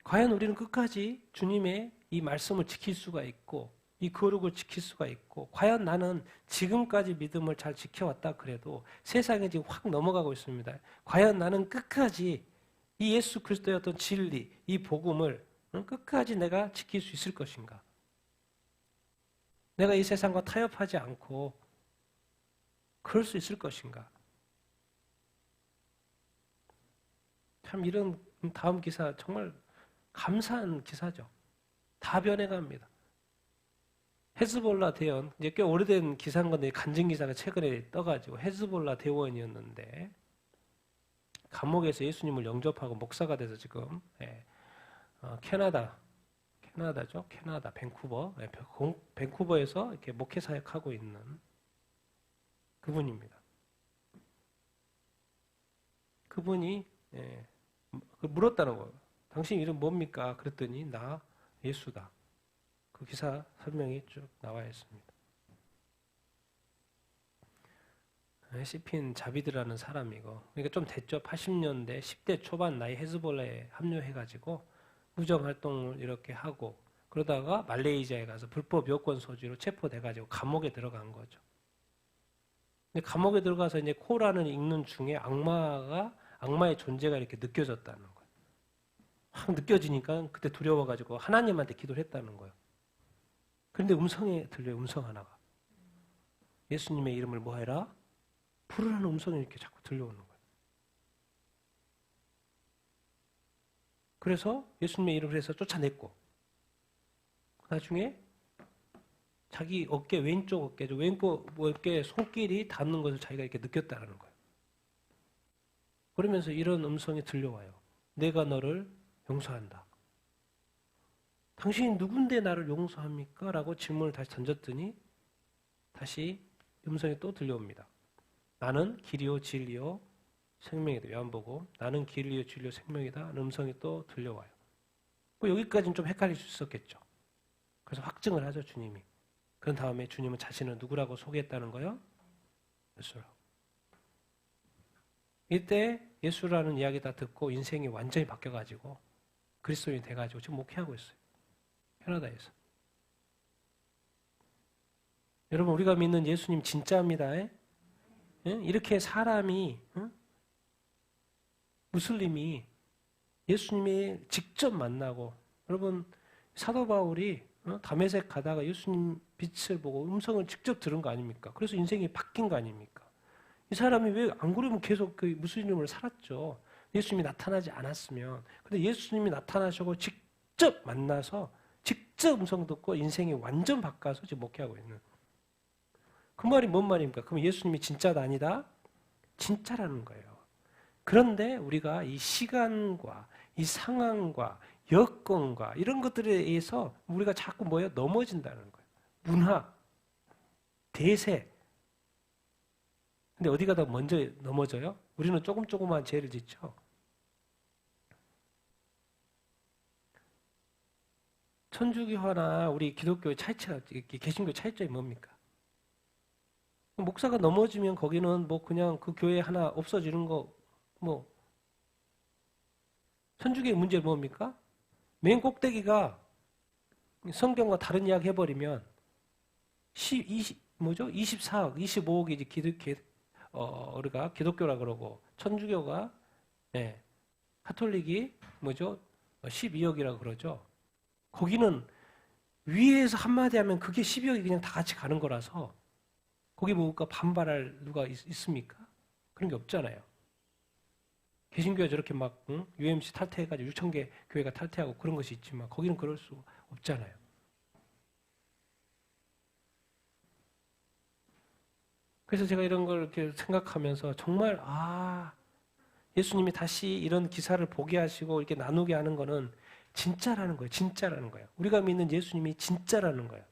과연 우리는 끝까지 주님의 이 말씀을 지킬 수가 있고 이 거룩을 지킬 수가 있고 과연 나는 지금까지 믿음을 잘 지켜왔다 그래도 세상에 지금 확 넘어가고 있습니다. 과연 나는 끝까지 이 예수 그리스도의 어떤 진리, 이 복음을 끝까지 내가 지킬 수 있을 것인가? 내가 이 세상과 타협하지 않고 그럴 수 있을 것인가? 참 이런 다음 기사 정말 감사한 기사죠. 다 변해갑니다. 헤즈볼라 대원, 이제 꽤 오래된 기사인 건데 간증 기사가 최근에 떠가지고 헤즈볼라 대원이었는데 감옥에서 예수님을 영접하고 목사가 돼서 지금 캐나다죠. 캐나다 밴쿠버, 밴쿠버에서 이렇게 목회 사역하고 있는 그분입니다. 그분이 물었다는 거예요. 당신 이름 뭡니까? 그랬더니 나 예수다. 그 기사 설명이 쭉 나와 있습니다. 시핀 자비드라는 사람이고, 그러니까 좀 됐죠. 80년대 10대 초반 나이 헤즈볼라에 합류해가지고 무정 활동을 이렇게 하고 그러다가 말레이시아에 가서 불법 여권 소지로 체포돼가지고 감옥에 들어간 거죠. 근데 감옥에 들어가서 이제 코란을 읽는 중에 악마의 존재가 이렇게 느껴졌다는 거예요. 확 느껴지니까 그때 두려워가지고 하나님한테 기도를 했다는 거예요. 그런데 음성이 들려요. 음성 하나가. 예수님의 이름을 뭐 해라? 부르라는 음성이 이렇게 자꾸 들려오는 거예요. 그래서 예수님의 이름을 해서 쫓아냈고 나중에 자기 왼쪽 어깨에 손길이 닿는 것을 자기가 이렇게 느꼈다는 거예요. 그러면서 이런 음성이 들려와요. 내가 너를 용서한다. 당신이 누군데 나를 용서합니까? 라고 질문을 다시 던졌더니 다시 음성이 또 들려옵니다. 나는 길이요 진리요 생명이다. 요한복음 나는 길이요 진리요 생명이다. 음성이 또 들려와요. 여기까지는 좀 헷갈릴 수 있었겠죠. 그래서 확증을 하죠. 주님이. 그런 다음에 주님은 자신을 누구라고 소개했다는 거예요? 예수라고. 이때 예수라는 이야기 다 듣고 인생이 완전히 바뀌어가지고 그리스도인이 돼가지고 지금 목회하고 있어요. 캐나다에서. 여러분 우리가 믿는 예수님 진짜입니다. 이렇게 사람이 무슬림이 예수님이 직접 만나고 여러분 사도 바울이 다메섹 가다가 예수님 빛을 보고 음성을 직접 들은 거 아닙니까? 그래서 인생이 바뀐 거 아닙니까? 이 사람이 왜 안 그러면 계속 그 무슬림을 살았죠. 예수님이 나타나지 않았으면. 근데 예수님이 나타나시고 직접 만나서 직접 음성 듣고 인생이 완전 바뀌어서 지금 목회하고 있는. 그 말이 뭔 말입니까? 그럼 예수님이 진짜다 아니다? 진짜라는 거예요. 그런데 우리가 이 시간과 이 상황과 여건과 이런 것들에 의해서 우리가 자꾸 뭐예요? 넘어진다는 거예요. 문화, 대세. 근데 어디가 더 먼저 넘어져요? 우리는 조그만 죄를 짓죠. 천주교나 우리 기독교의 차이점, 개신교의 차이점이 뭡니까? 목사가 넘어지면 거기는 뭐 그냥 그 교회 하나 없어지는 거, 뭐. 천주교의 문제는 뭡니까? 맨 꼭대기가 성경과 다른 이야기 해버리면 24억, 25억이 이제 우리가 기독교라 그러고 천주교가 카톨릭이 12억이라 그러죠. 거기는 위에서 한마디 하면 그게 12억이 그냥 다 같이 가는 거라서 거기 뭐가 반발할 누가 있습니까? 그런 게 없잖아요. 개신교가 저렇게 막 UMC 탈퇴해가지고 6,000개 교회가 탈퇴하고 그런 것이 있지만 거기는 그럴 수 없잖아요. 그래서 제가 이런 걸 이렇게 생각하면서 정말 예수님이 다시 이런 기사를 보게 하시고 이렇게 나누게 하는 거는 진짜라는 거예요. 진짜라는 거예요. 우리가 믿는 예수님이 진짜라는 거예요.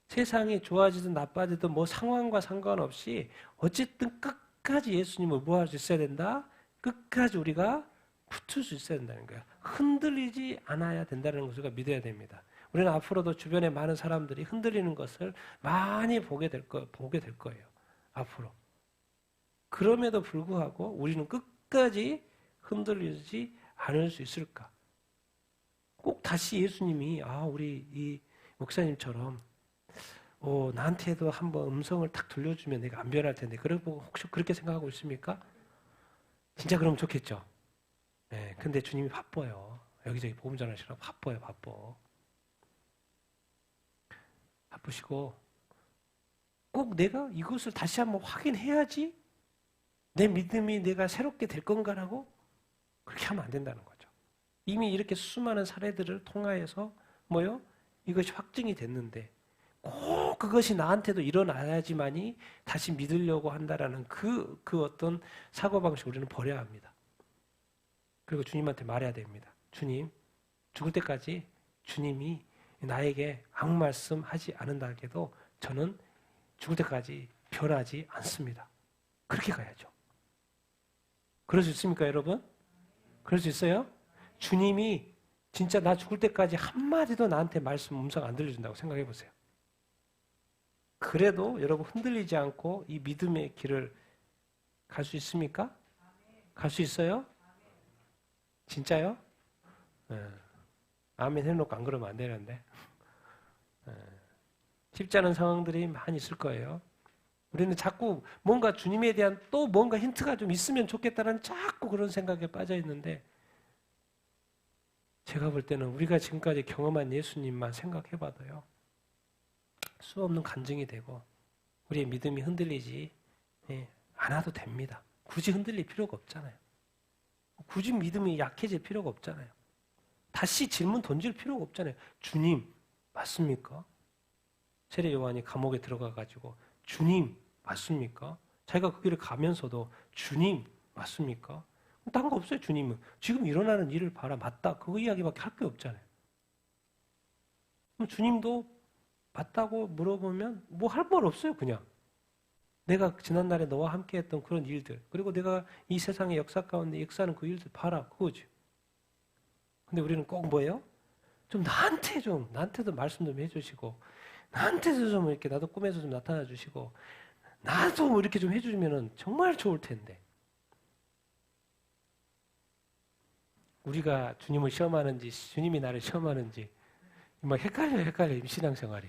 세상이 좋아지든 나빠지든 뭐 상황과 상관없이 어쨌든 끝까지 예수님을 뭐 할 수 있어야 된다? 끝까지 우리가 붙을 수 있어야 된다는 거예요. 흔들리지 않아야 된다는 것을 우리가 믿어야 됩니다. 우리는 앞으로도 주변에 많은 사람들이 흔들리는 것을 많이 보게 될 거예요. 앞으로. 그럼에도 불구하고 우리는 끝까지 흔들리지 않을 수 있을까? 꼭 다시 예수님이 우리 이 목사님처럼 나한테도 한번 음성을 탁 들려주면 내가 안 변할 텐데 그리고 혹시 그렇게 생각하고 있습니까? 진짜 그러면 좋겠죠. 네, 근데 주님이 바빠요. 여기저기 복음 전하시라고 바빠요. 바쁘시고 꼭 내가 이것을 다시 한번 확인해야지 내 믿음이 내가 새롭게 될 건가라고 그렇게 하면 안 된다는 거죠. 이미 이렇게 수많은 사례들을 통하여서 이것이 확증이 됐는데 꼭 그것이 나한테도 일어나야지만이 다시 믿으려고 한다라는 그 어떤 사고방식 우리는 버려야 합니다. 그리고 주님한테 말해야 됩니다. 주님, 죽을 때까지 주님이 나에게 아무 말씀 하지 않는다 해도 저는 죽을 때까지 변하지 않습니다. 그렇게 가야죠. 그럴 수 있습니까, 여러분? 그럴 수 있어요? 주님이 진짜 나 죽을 때까지 한마디도 나한테 음성 안 들려준다고 생각해 보세요. 그래도 여러분 흔들리지 않고 이 믿음의 길을 갈 수 있습니까? 갈 수 있어요? 진짜요? 아멘 해놓고 안 그러면 안 되는데. 쉽지 않은 상황들이 많이 있을 거예요. 우리는 자꾸 뭔가 주님에 대한 또 뭔가 힌트가 좀 있으면 좋겠다는 자꾸 그런 생각에 빠져 있는데 제가 볼 때는 우리가 지금까지 경험한 예수님만 생각해봐도요. 수없는 간증이 되고 우리의 믿음이 흔들리지 않아도 됩니다. 굳이 흔들릴 필요가 없잖아요. 굳이 믿음이 약해질 필요가 없잖아요. 다시 질문 던질 필요가 없잖아요. 주님 맞습니까? 세례 요한이 감옥에 들어가가지고 주님 맞습니까? 자기가 그 길을 가면서도 주님 맞습니까? 딴 거 없어요. 주님은 지금 일어나는 일을 봐라. 맞다. 그거 이야기밖에 할 게 없잖아요. 그럼 주님도 맞다고 물어보면 뭐 할 말 없어요. 그냥 내가 지난날에 너와 함께 했던 그런 일들 그리고 내가 이 세상의 역사 가운데 역사하는 그 일들 봐라. 그거지. 근데 우리는 꼭 뭐예요? 나한테도 말씀 좀 해주시고 나한테도 좀 이렇게 나도 꿈에서 좀 나타나 주시고 나도 뭐 이렇게 좀 해주시면 정말 좋을 텐데 우리가 주님을 시험하는지 주님이 나를 시험하는지 막 헷갈려요. 신앙생활이.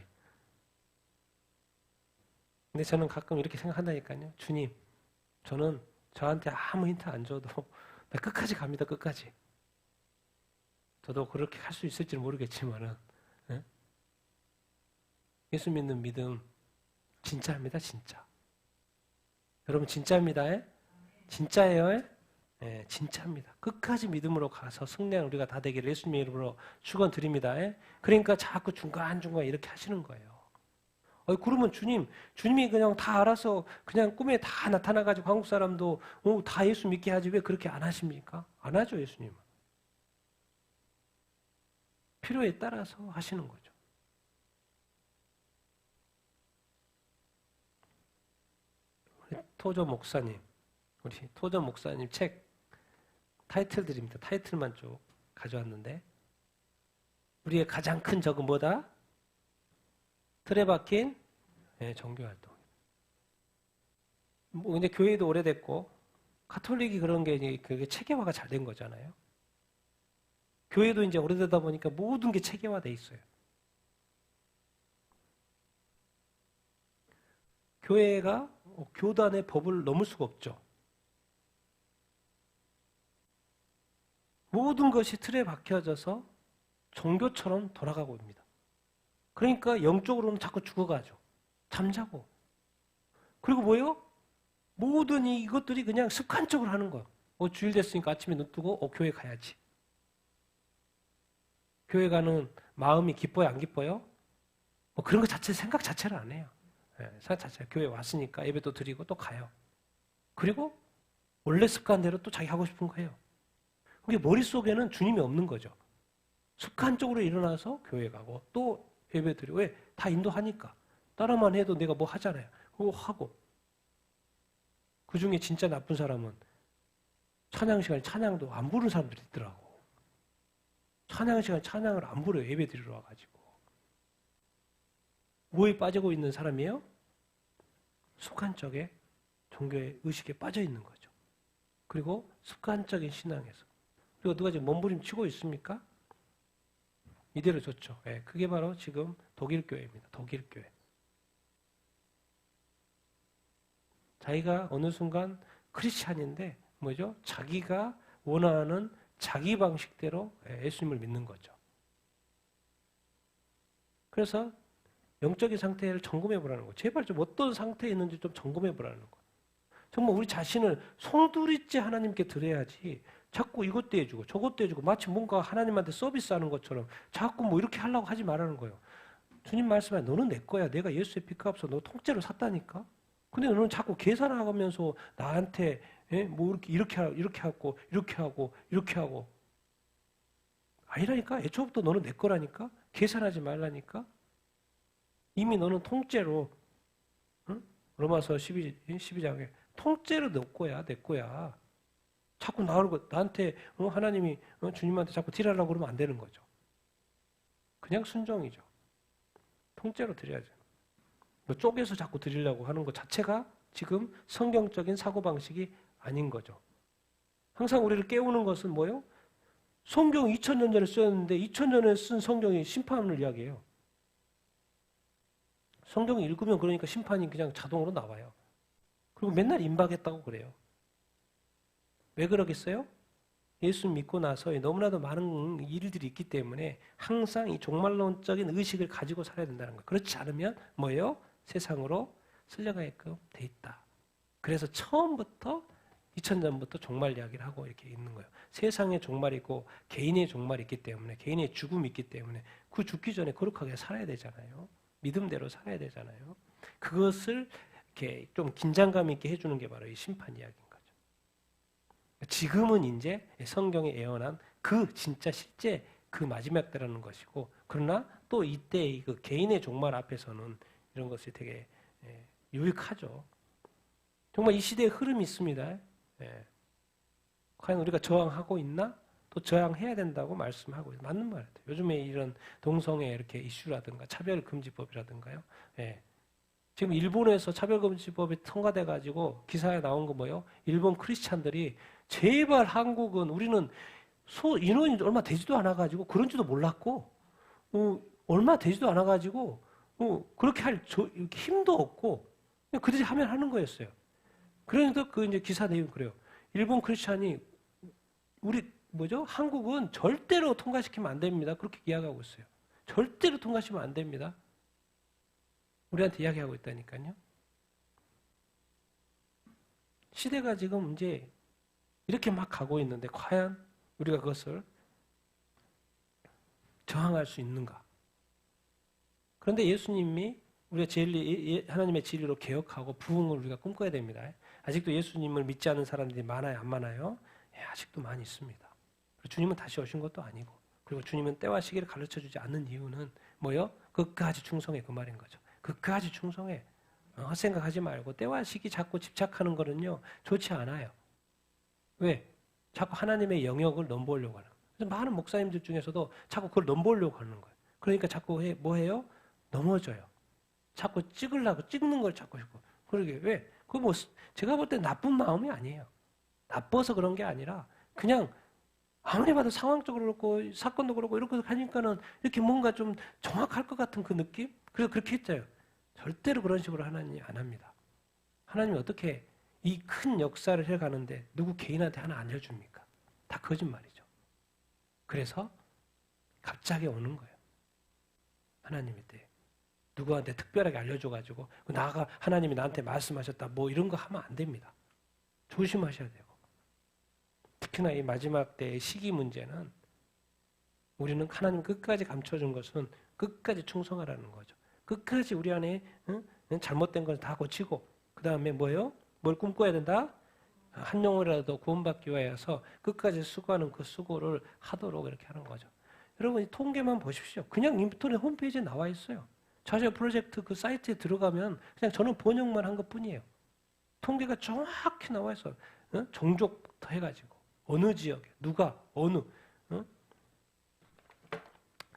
근데 저는 가끔 이렇게 생각한다니까요. 주님, 저는 저한테 아무 힌트 안 줘도 나 끝까지 갑니다. 끝까지. 저도 그렇게 할 수 있을지는 모르겠지만은 예수 믿는 믿음 진짜입니다, 진짜. 여러분 진짜입니다. 예? 진짜예요. 예? 예, 진짜입니다. 끝까지 믿음으로 가서 승리하는 우리가 다 되기를 예수님의 이름으로 축원드립니다. 예? 그러니까 자꾸 중간중간 이렇게 하시는 거예요. 그러면 주님이 그냥 다 알아서 그냥 꿈에 다 나타나가지고 한국 사람도 다 예수 믿게 하지 왜 그렇게 안 하십니까? 안 하죠, 예수님은. 필요에 따라서 하시는 거죠. 우리 토저 목사님 책 타이틀 드립니다. 타이틀만 쭉 가져왔는데 우리의 가장 큰 적은 뭐다? 틀에 박힌 종교활동. 근데 교회도 오래됐고 카톨릭이 그런 게 이제 그게 체계화가 잘 된 거잖아요. 교회도 이제 오래되다 보니까 모든 게 체계화돼 있어요. 교회가 교단의 법을 넘을 수가 없죠. 모든 것이 틀에 박혀져서 종교처럼 돌아가고 있습니다. 그러니까 영적으로는 자꾸 죽어가죠. 잠자고. 그리고 뭐예요? 모든 이것들이 그냥 습관적으로 하는 거예요. 주일 됐으니까 아침에 눈 뜨고 교회 가야지. 교회 가는 마음이 기뻐요, 안 기뻐요? 그런 거 자체 생각 자체를 안 해요. 생각 자체 교회 왔으니까 예배도 드리고 또 가요. 그리고 원래 습관대로 또 자기 하고 싶은 거 해요. 그게 머릿속에는 주님이 없는 거죠. 습관적으로 일어나서 교회 가고 또 예배 드리고 왜? 다 인도하니까. 따라만 해도 내가 뭐 하잖아요. 그거 하고. 그 중에 진짜 나쁜 사람은 찬양 시간에 찬양도 안 부르는 사람들이 있더라고. 찬양 시간에 찬양을 안 부려요. 예배 드리러 와가지고. 뭐에 빠지고 있는 사람이에요? 습관적인 종교의 의식에 빠져 있는 거죠. 그리고 습관적인 신앙에서. 그리고 누가 지금 몸부림치고 있습니까? 이대로 좋죠. 그게 바로 지금 독일 교회입니다. 독일 교회. 자기가 어느 순간 크리스찬인데 뭐죠? 자기가 원하는 자기 방식대로 예수님을 믿는 거죠. 그래서 영적인 상태를 점검해 보라는 거예요. 제발 좀 어떤 상태에 있는지 좀 점검해 보라는 거예요. 정말 우리 자신을 송두리째 하나님께 드려야지 자꾸 이것도 해주고 저것도 해주고 마치 뭔가 하나님한테 서비스하는 것처럼 자꾸 뭐 이렇게 하려고 하지 말라는 거예요. 주님 말씀에 너는 내 거야. 내가 예수의 피값으로 너 통째로 샀다니까. 근데 너는 자꾸 계산하면서 나한테 뭐 이렇게 하고 이렇게 하고 아니라니까. 애초부터 너는 내 거라니까. 계산하지 말라니까. 이미 너는 통째로 로마서 12장에 통째로 내 거야. 내 거야. 자꾸 나한테 하나님이 주님한테 자꾸 드리려고 그러면 안 되는 거죠. 그냥 순종이죠. 통째로 드려야죠. 쪼개서 자꾸 드리려고 하는 것 자체가 지금 성경적인 사고방식이 아닌 거죠. 항상 우리를 깨우는 것은 뭐예요? 성경 2000년 전에 쓰였는데 2000년에 쓴 성경이 심판을 이야기해요. 성경을 읽으면 그러니까 심판이 그냥 자동으로 나와요. 그리고 맨날 임박했다고 그래요. 왜 그러겠어요? 예수 믿고 나서 너무나도 많은 일들이 있기 때문에 항상 이 종말론적인 의식을 가지고 살아야 된다는 거예요. 그렇지 않으면 뭐예요? 세상으로 쓸려가게끔 돼 있다. 그래서 처음부터 2000년부터 종말 이야기를 하고 이렇게 있는 거예요. 세상의 종말이 있고 개인의 종말이 있기 때문에 개인의 죽음이 있기 때문에 그 죽기 전에 거룩하게 살아야 되잖아요. 믿음대로 살아야 되잖아요. 그것을 이렇게 좀 긴장감 있게 해주는 게 바로 이 심판 이야기인 거죠. 지금은 이제 성경에 예언한 그 진짜 실제 그 마지막 때라는 것이고 그러나 또 이때 그 개인의 종말 앞에서는 이런 것이 되게 유익하죠. 정말 이 시대의 흐름이 있습니다. 과연 우리가 저항하고 있나? 또 저항해야 된다고 말씀하고 있어요. 맞는 말이에요. 요즘에 이런 동성애 이렇게 이슈라든가 차별금지법이라든가요. 지금 일본에서 차별금지법이 통과돼가지고 기사에 나온 거 뭐예요? 일본 크리스찬들이 제발 한국은 우리는 인원이 얼마 되지도 않아가지고 그런지도 몰랐고 얼마 되지도 않아가지고 그렇게 할 힘도 없고 그냥 그들이 하면 하는 거였어요. 그러니까 그 이제 기사 내용 그래요. 일본 크리스찬이 한국은 절대로 통과시키면 안 됩니다. 그렇게 이야기하고 있어요. 절대로 통과시키면 안 됩니다. 우리한테 이야기하고 있다니까요. 시대가 지금 이제 이렇게 막 가고 있는데 과연 우리가 그것을 저항할 수 있는가? 그런데 예수님이 우리가 하나님의 진리로 개혁하고 부흥을 우리가 꿈꿔야 됩니다. 아직도 예수님을 믿지 않는 사람들이 많아요? 안 많아요? 예, 아직도 많이 있습니다. 주님은 다시 오신 것도 아니고, 그리고 주님은 때와 시기를 가르쳐주지 않는 이유는 뭐요? 끝까지 충성해, 그 말인 거죠. 끝까지 충성해. 헛생각하지 말고 때와 시기 자꾸 집착하는 거는요 좋지 않아요. 왜? 자꾸 하나님의 영역을 넘보려고 하는 거예요. 그래서 많은 목사님들 중에서도 자꾸 그걸 넘보려고 하는 거예요. 그러니까 자꾸 뭐 해요? 넘어져요. 자꾸 찍는 걸 자꾸 하고. 그러게 왜? 그 뭐 제가 볼 때 나쁜 마음이 아니에요. 나빠서 그런 게 아니라 그냥 아무리 봐도 상황적으로 그렇고 사건도 그렇고 이렇게 하니까는 이렇게 뭔가 좀 정확할 것 같은 그 느낌? 그래서 그렇게 했어요. 절대로 그런 식으로 하나님 안 합니다. 하나님이 어떻게 이 큰 역사를 해가는데 누구 개인한테 하나 알려줍니까? 다 거짓말이죠. 그래서 갑자기 오는 거예요. 하나님의 때. 누구한테 특별하게 알려줘가지고 하나님이 나한테 말씀하셨다 뭐 이런 거 하면 안 됩니다. 조심하셔야 되고. 특히나 이 마지막 때의 시기 문제는 우리는 하나님 끝까지 감춰준 것은 끝까지 충성하라는 거죠. 끝까지 우리 안에 잘못된 걸 다 고치고 그 다음에 뭐예요? 뭘 꿈꿔야 된다? 한 영혼이라도 구원받기 위해서 끝까지 수고하는 그 수고를 하도록 이렇게 하는 거죠. 여러분 이 통계만 보십시오. 그냥 인터넷 홈페이지에 나와 있어요. 자녀 프로젝트 그 사이트에 들어가면 그냥 저는 번역만 한 것뿐이에요. 통계가 정확히 나와 있어요. 종족부터 해가지고 어느 지역에 누가 어느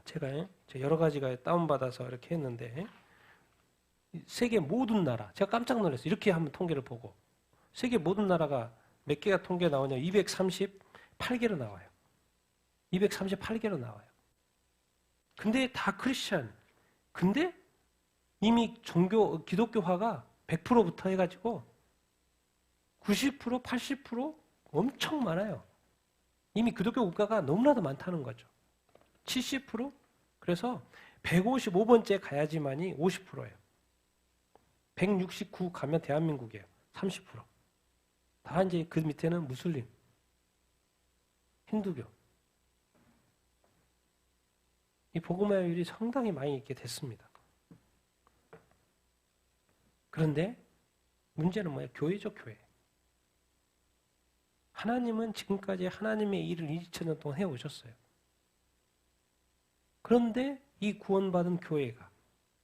제가 여러 가지가 다운받아서 이렇게 했는데 세계 모든 나라 제가 깜짝 놀랐어요. 이렇게 한번 통계를 보고 세계 모든 나라가 몇 개가 통계 나오냐 238개로 나와요. 238개로 나와요. 근데 다 크리스천. 근데 이미 기독교화가 100%부터 해가지고 90%, 80% 엄청 많아요. 이미 기독교 국가가 너무나도 많다는 거죠. 70%? 그래서 155번째 가야지만이 50%예요. 169 가면 대한민국이에요. 30%. 다 이제 그 밑에는 무슬림, 힌두교. 이 복음화율이 상당히 많이 있게 됐습니다. 그런데 문제는 뭐예요? 교회죠, 교회. 하나님은 지금까지 하나님의 일을 2000년 동안 해오셨어요. 그런데 이 구원받은 교회가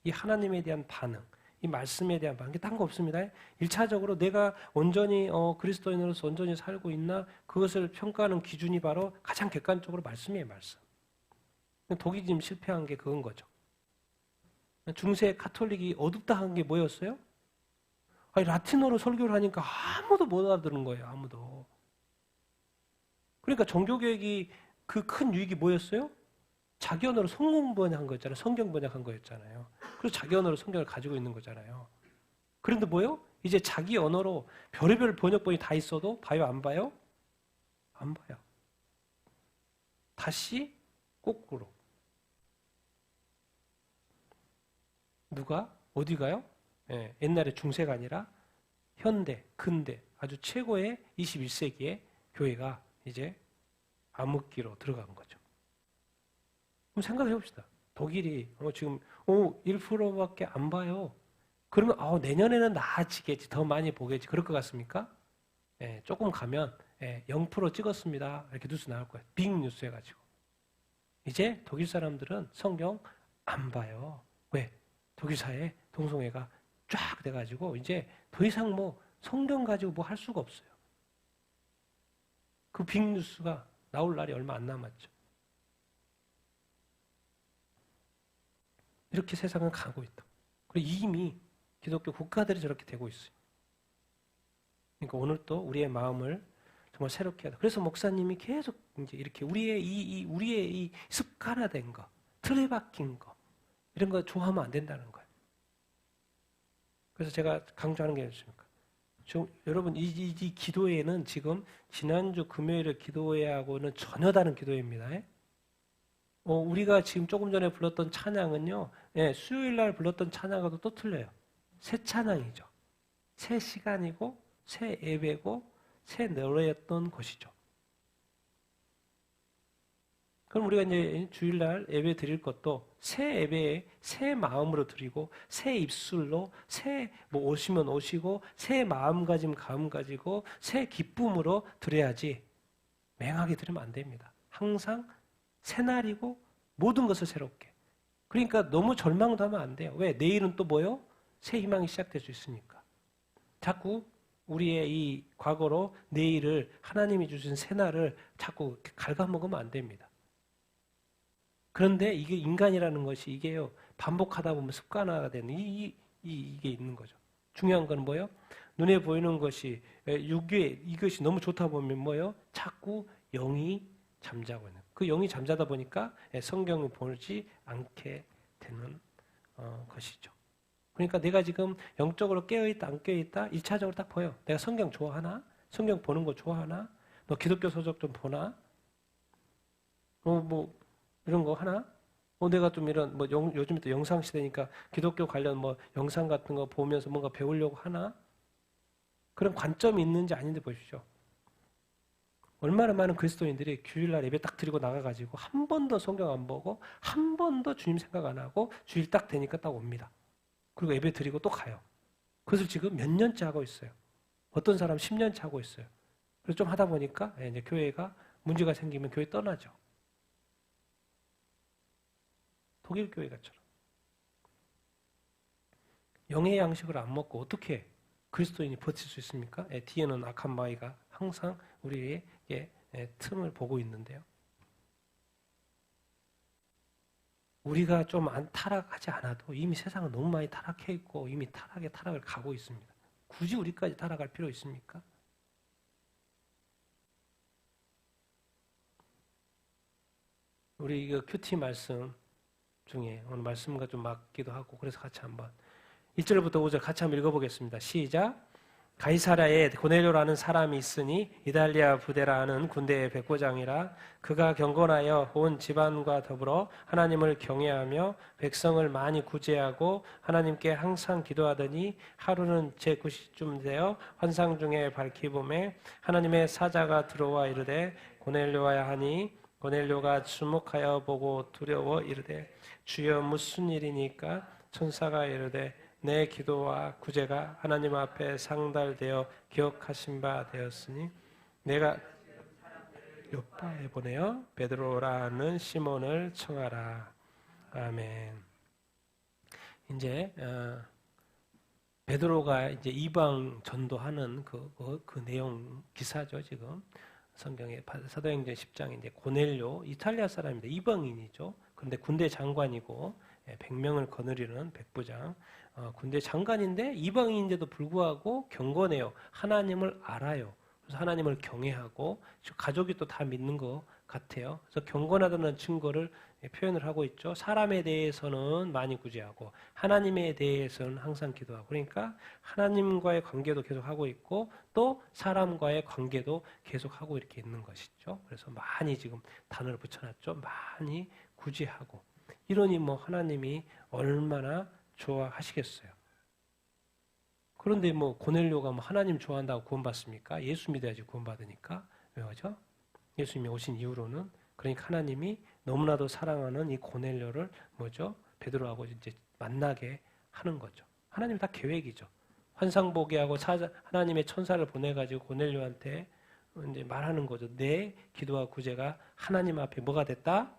이 하나님에 대한 반응, 이 말씀에 대한 반응, 딴 거 없습니다. 1차적으로 내가 온전히 그리스도인으로서 온전히 살고 있나 그것을 평가하는 기준이 바로 가장 객관적으로 말씀이에요, 말씀. 독이 지금 실패한 게 그건 거죠. 중세 카톨릭이 어둡다 한 게 뭐였어요? 아니, 라틴어로 설교를 하니까 아무도 못 알아듣는 거예요, 아무도. 그러니까 종교개혁이 그 큰 유익이 뭐였어요? 자기 언어로 성경 번역한 거였잖아요. 성경 번역한 거였잖아요. 그래서 자기 언어로 성경을 가지고 있는 거잖아요. 그런데 뭐요? 이제 자기 언어로 별의별 번역본이 다 있어도 봐요, 안 봐요? 안 봐요. 다시 거꾸로. 누가? 어디 가요? 예, 옛날에 중세가 아니라 현대, 근대, 아주 최고의 21세기의 교회가 이제 암흑기로 들어간 거죠. 그럼 생각해 봅시다. 독일이 지금 1%밖에 안 봐요. 그러면 내년에는 나아지겠지, 더 많이 보겠지, 그럴 것 같습니까? 예, 조금 가면 0% 찍었습니다. 이렇게 뉴스 나올 거예요. 빅 뉴스 해가지고. 이제 독일 사람들은 성경 안 봐요. 왜? 독일 사회에 동성애가 쫙 돼가지고 이제 더 이상 뭐 성경 가지고 뭐 할 수가 없어요. 그 빅 뉴스가 나올 날이 얼마 안 남았죠. 이렇게 세상은 가고 있다. 그리고 이미 기독교 국가들이 저렇게 되고 있어요. 그러니까 오늘 또 우리의 마음을 정말 새롭게 하다. 그래서 목사님이 계속 이제 이렇게 우리의 이 습관화된 거, 틀에 박힌 거, 이런 거 좋아하면 안 된다는 거예요. 그래서 제가 강조하는 게 있습니까? 여러분, 이 기도회는 지금 지난주 금요일에 기도회하고는 전혀 다른 기도회입니다. 우리가 지금 조금 전에 불렀던 찬양은요, 예, 수요일 날 불렀던 찬양과도 또 틀려요. 새 찬양이죠. 새 시간이고, 새 예배고, 새 노래였던 것이죠. 그럼 우리가 이제 주일날 예배 드릴 것도 새 예배에 새 마음으로 드리고, 새 입술로, 새 오시면 오시고, 새 마음가짐 가지고, 새 기쁨으로 드려야지 맹하게 드리면 안 됩니다. 항상 새날이고 모든 것을 새롭게. 그러니까 너무 절망도 하면 안 돼요. 왜? 내일은 또 뭐요? 새 희망이 시작될 수 있으니까. 자꾸 우리의 이 과거로 내일을 하나님이 주신 새날을 자꾸 갉아먹으면 안 됩니다. 그런데 이게 인간이라는 것이 이게요, 반복하다 보면 습관화가 되는 이게 있는 거죠. 중요한 건 뭐예요? 눈에 보이는 것이, 육의 이것이 너무 좋다 보면 뭐예요? 자꾸 영이 잠자고 있는. 그 영이 잠자다 보니까 성경을 보지 않게 되는 것이죠. 그러니까 내가 지금 영적으로 깨어있다, 안 깨어있다, 1차적으로 딱 보여. 내가 성경 좋아하나? 성경 보는 거 좋아하나? 너 기독교 서적 좀 보나? 이런 거 하나? 내가 좀 이런, 요즘에 또 영상 시대니까 기독교 관련 영상 같은 거 보면서 뭔가 배우려고 하나? 그런 관점이 있는지 아닌지 보십시오. 얼마나 많은 그리스도인들이 주일날 예배 딱 드리고 나가가지고 한 번도 성경 안 보고 한 번도 주님 생각 안 하고 주일 딱 되니까 딱 옵니다. 그리고 예배 드리고 또 가요. 그것을 지금 몇 년째 하고 있어요. 어떤 사람 10년째 하고 있어요. 그래서 좀 하다 보니까 이제 교회가 문제가 생기면 교회 떠나죠. 독일 교회 같처럼. 영의 양식을 안 먹고 어떻게 그리스도인이 버틸 수 있습니까? 뒤에는 악한 마귀가 항상 우리에게 틈을 보고 있는데요. 우리가 좀 타락하지 않아도 이미 세상은 너무 많이 타락해 있고 이미 타락을 가고 있습니다. 굳이 우리까지 타락할 필요 있습니까? 우리 이거 큐티 말씀 중에 오늘 말씀과 좀 맞기도 하고 그래서 같이 한번 1절부터 5절 같이 한번 읽어보겠습니다. 시작. 가이사랴에 고넬료라는 사람이 있으니 이달리아 부대라는 군대의 백부장이라 그가 경건하여 온 집안과 더불어 하나님을 경외하며 백성을 많이 구제하고 하나님께 항상 기도하더니 하루는 제9시쯤 되어 환상 중에 밝히 보매 하나님의 사자가 들어와 이르되 고넬료야 하니 고넬료가 주목하여 보고 두려워 이르되 주여 무슨 일이니까 천사가 이르되 내 기도와 구제가 하나님 앞에 상달되어 기억하신 바 되었으니 내가 요파에 보내어 베드로라는 시몬을 청하라. 아멘. 이제 베드로가 이제 이방 전도하는 그 내용 기사죠. 지금 성경의 사도행전 10장에 이제 고넬료 이탈리아 사람입니다. 이방인이죠. 그런데 군대 장관이고 100명을 거느리는 백부장. 군대 장관인데 이방인인데도 불구하고 경건해요. 하나님을 알아요. 그래서 하나님을 경외하고 가족이 또 다 믿는 것 같아요. 그래서 경건하다는 증거를 표현을 하고 있죠. 사람에 대해서는 많이 구제하고 하나님에 대해서는 항상 기도하고 그러니까 하나님과의 관계도 계속하고 있고 또 사람과의 관계도 계속하고 이렇게 있는 것이죠. 그래서 많이 지금 단어를 붙여놨죠. 많이 구제하고 이러니 하나님이 얼마나 좋아하시겠어요. 그런데 고넬료가 하나님 좋아한다고 구원받습니까? 예수 믿어야지 구원받으니까. 왜 그러죠? 예수님이 오신 이후로는 그러니까 하나님이 너무나도 사랑하는 이 고넬료를 베드로하고 이제 만나게 하는 거죠. 하나님 다 계획이죠. 환상 보게 하고 하나님의 천사를 보내가지고 고넬료한테 이제 말하는 거죠. 내 기도와 구제가 하나님 앞에 뭐가 됐다?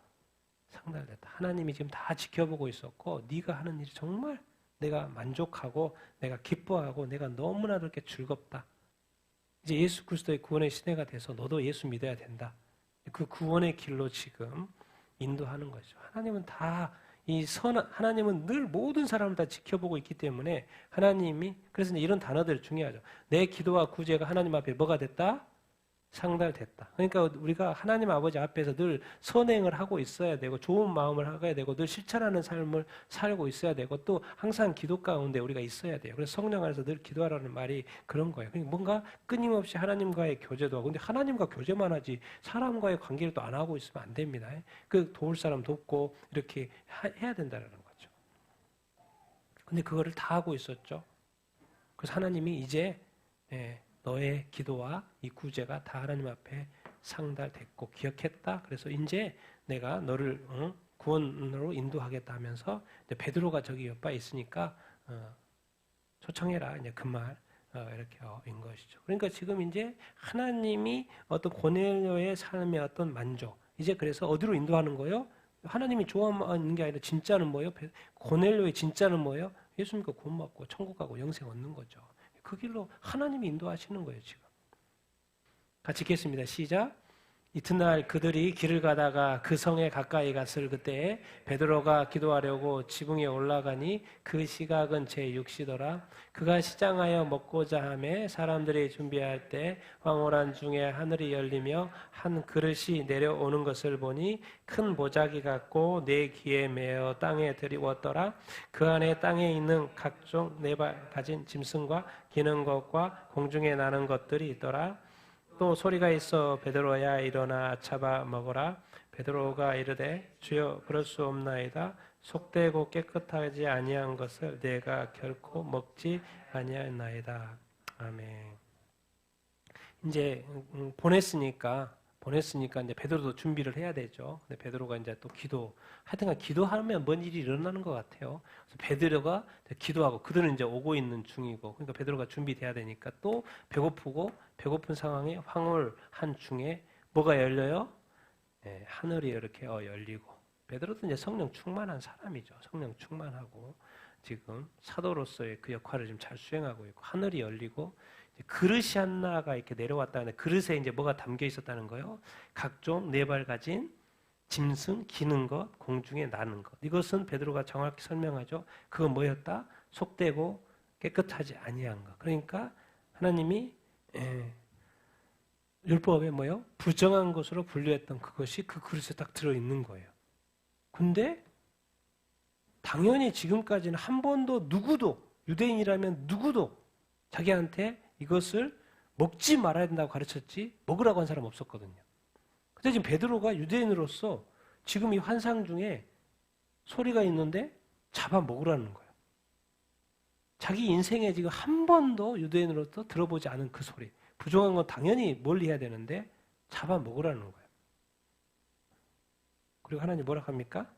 상달됐다. 하나님이 지금 다 지켜보고 있었고 네가 하는 일이 정말 내가 만족하고 내가 기뻐하고 내가 너무나도 이렇게 즐겁다. 이제 예수 그리스도의 구원의 시대가 돼서 너도 예수 믿어야 된다. 그 구원의 길로 지금 인도하는 거죠. 하나님은 하나님은 늘 모든 사람을 다 지켜보고 있기 때문에 하나님이 그래서 이런 단어들이 중요하죠. 내 기도와 구제가 하나님 앞에 뭐가 됐다? 상달됐다. 그러니까 우리가 하나님 아버지 앞에서 늘 선행을 하고 있어야 되고 좋은 마음을 하게 되고 늘 실천하는 삶을 살고 있어야 되고 또 항상 기도 가운데 우리가 있어야 돼요. 그래서 성령 안에서 늘 기도하라는 말이 그런 거예요. 그러니까 뭔가 끊임없이 하나님과의 교제도 하고 근데 하나님과 교제만 하지 사람과의 관계를 또 안 하고 있으면 안 됩니다. 그 도울 사람 돕고 이렇게 해야 된다는 거죠. 근데 그거를 다 하고 있었죠. 그래서 하나님이 이제 너의 기도와 이 구제가 다 하나님 앞에 상달됐고 기억했다. 그래서 이제 내가 너를 구원으로 인도하겠다 하면서 베드로가 저기 옆에 있으니까 초청해라. 이제 그 말 이렇게 인 것이죠. 그러니까 지금 이제 하나님이 어떤 고넬료의 삶의 어떤 만족 이제 그래서 어디로 인도하는 거예요? 하나님이 좋아하는 게 아니라 진짜는 뭐예요? 고넬료의 진짜는 뭐예요? 예수 믿고 구원받고 천국 가고 영생 얻는 거죠. 그 길로 하나님이 인도하시는 거예요, 지금. 같이 읽겠습니다. 시작. 이튿날 그들이 길을 가다가 그 성에 가까이 갔을 그때 베드로가 기도하려고 지붕에 올라가니 그 시각은 제6시더라. 그가 시장하여 먹고자 하매 사람들이 준비할 때 황홀한 중에 하늘이 열리며 한 그릇이 내려오는 것을 보니 큰 보자기 같고 네 귀에 매어 땅에 들이웠더라. 그 안에 땅에 있는 각종 네 발 가진 짐승과 기는 것과 공중에 나는 것들이 있더라. 또 소리가 있어 베드로야 일어나 잡아 먹어라. 베드로가 이르되 주여 그럴 수 없나이다. 속되고 깨끗하지 아니한 것을 내가 결코 먹지 아니하나이다. 아멘. 이제 보냈으니까 이제 베드로도 준비를 해야 되죠. 근데 베드로가 이제 또 하여튼간 기도하면 뭔 일이 일어나는 것 같아요. 그래서 베드로가 기도하고 그들은 이제 오고 있는 중이고, 그러니까 베드로가 준비돼야 되니까 또 배고픈 상황에 황홀한 중에 뭐가 열려요? 네, 하늘이 이렇게 열리고 베드로도 이제 성령 충만한 사람이죠. 성령 충만하고 지금 사도로서의 그 역할을 지금 잘 수행하고 있고 하늘이 열리고 그릇이 하나가 이렇게 내려왔다는데 그릇에 이제 뭐가 담겨 있었다는 거예요? 각종 네 발 가진 짐승, 기는 것, 공중에 나는 것. 이것은 베드로가 정확히 설명하죠. 그건 뭐였다? 속되고 깨끗하지 아니한 것. 그러니까 하나님이 율법에 뭐요? 부정한 것으로 분류했던 그것이 그 그릇에 딱 들어있는 거예요. 근데 당연히 지금까지는 한 번도 누구도 유대인이라면 누구도 자기한테 이것을 먹지 말아야 된다고 가르쳤지 먹으라고 한 사람 없었거든요. 근데 지금 베드로가 유대인으로서 지금 이 환상 중에 소리가 있는데 잡아 먹으라는 거예요. 자기 인생에 지금 한 번도 유대인으로서 들어보지 않은 그 소리. 부정한 건 당연히 멀리 해야 되는데 잡아 먹으라는 거예요. 그리고 하나님 뭐라 합니까?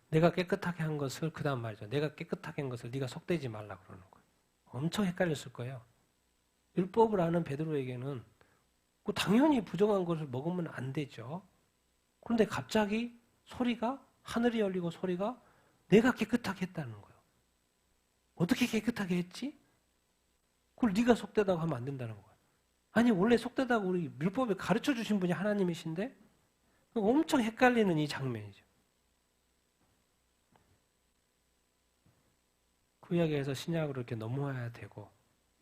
내가 깨끗하게 한 것을 그 다음 말이죠. 내가 깨끗하게 한 것을 네가 속되지 말라 그러는 거예요. 엄청 헷갈렸을 거예요. 율법을 아는 베드로에게는 당연히 부정한 것을 먹으면 안 되죠. 그런데 갑자기 소리가 하늘이 열리고 소리가 내가 깨끗하게 했다는 거예요. 어떻게 깨끗하게 했지? 그걸 네가 속되다고 하면 안 된다는 거예요. 아니 원래 속되다고 우리 율법에 가르쳐 주신 분이 하나님이신데 엄청 헷갈리는 이 장면이죠. 구약에서 신약으로 이렇게 넘어와야 되고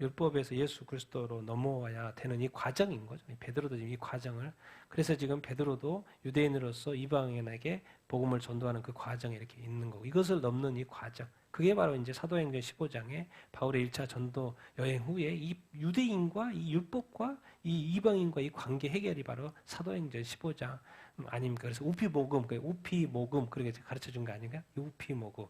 율법에서 예수 그리스도로 넘어와야 되는 이 과정인 거죠. 베드로도 지금 이 과정을 그래서 지금 베드로도 유대인으로서 이방인에게 복음을 전도하는 그 과정에 이렇게 있는 거고 이것을 넘는 이 과정 그게 바로 이제 사도행전 15장에 바울의 1차 전도 여행 후에 이 유대인과 이 율법과 이 이방인과 이 관계 해결이 바로 사도행전 15장 아닙니까? 그래서 우피모금, 그렇게 가르쳐 준 거 아닌가? 우피모금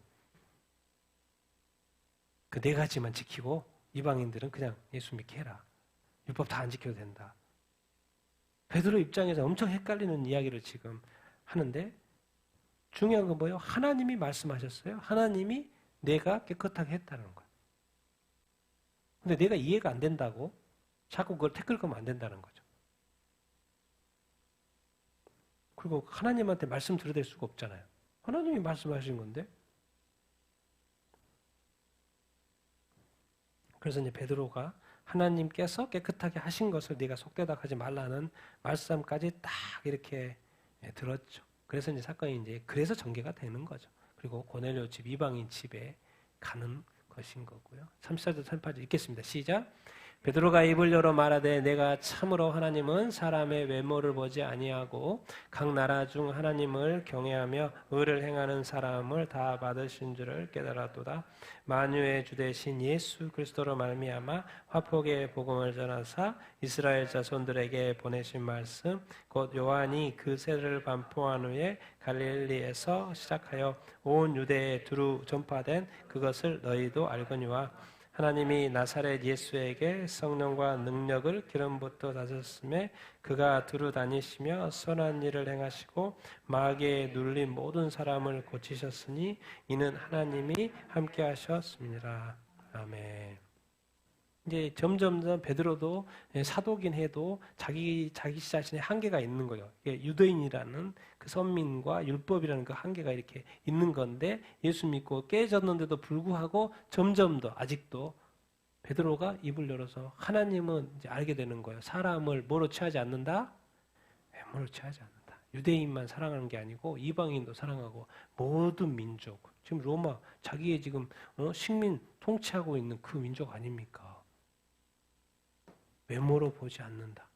그 네 가지만 지키고 이방인들은 그냥 예수 믿게 해라. 율법 다 안 지켜도 된다. 베드로 입장에서 엄청 헷갈리는 이야기를 지금 하는데 중요한 건 뭐예요? 하나님이 말씀하셨어요. 하나님이 내가 깨끗하게 했다는 거예요. 근데 내가 이해가 안 된다고 자꾸 그걸 태클 거면 안 된다는 거죠. 그리고 하나님한테 말씀 들어댈 수가 없잖아요. 하나님이 말씀하신 건데 그래서 이제 베드로가 하나님께서 깨끗하게 하신 것을 네가 속되다 하지 말라는 말씀까지 딱 이렇게 들었죠. 그래서 이제 사건이 이제 그래서 전개가 되는 거죠. 그리고 고넬료 집 이방인 집에 가는 것인 거고요. 34절 38절 읽겠습니다. 시작. 베드로가 입을 열어 말하되 내가 참으로 하나님은 사람의 외모를 보지 아니하고 각 나라 중 하나님을 경외하며 의를 행하는 사람을 다 받으신 줄을 깨달았도다. 만유의 주 되신 예수 그리스도로 말미암아 화폭의 복음을 전하사 이스라엘 자손들에게 보내신 말씀 곧 요한이 그 세례를 반포한 후에 갈릴리에서 시작하여 온 유대에 두루 전파된 그것을 너희도 알거니와 하나님이 나사렛 예수에게 성령과 능력을 기름부터 다셨음에 그가 두루 다니시며 선한 일을 행하시고 마귀에 눌린 모든 사람을 고치셨으니 이는 하나님이 함께 하셨습니다. 아멘. 이제 점점 베드로도 사도긴 해도 자기 자신의 한계가 있는 거예요. 유대인이라는 그 선민과 율법이라는 그 한계가 이렇게 있는 건데 예수 믿고 깨졌는데도 불구하고 점점 더 아직도 베드로가 입을 열어서 하나님은 이제 알게 되는 거예요. 사람을 뭐로 취하지 않는다? 외모로 취하지 않는다. 유대인만 사랑하는 게 아니고 이방인도 사랑하고 모든 민족. 지금 로마 자기의 지금 식민 통치하고 있는 그 민족 아닙니까? 외모로 보지 않는다.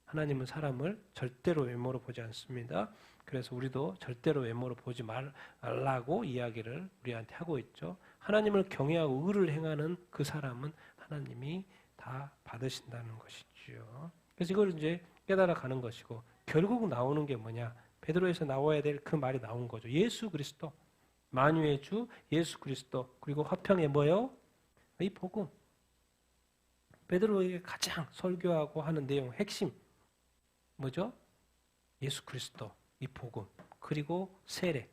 하나님은 사람을 절대로 외모로 보지 않습니다. 그래서 우리도 절대로 외모로 보지 말라고 이야기를 우리한테 하고 있죠. 하나님을 경외하고 의를 행하는 그 사람은 하나님이 다 받으신다는 것이죠. 그래서 이걸 이제 깨달아 가는 것이고 결국 나오는 게 뭐냐? 베드로에서 나와야 될 그 말이 나온 거죠. 예수 그리스도, 만유의 주 예수 그리스도, 그리고 화평의 뭐요? 이 복음. 베드로에게 가장 설교하고 하는 내용 핵심 뭐죠? 예수 그리스도, 이 복음, 그리고 세례.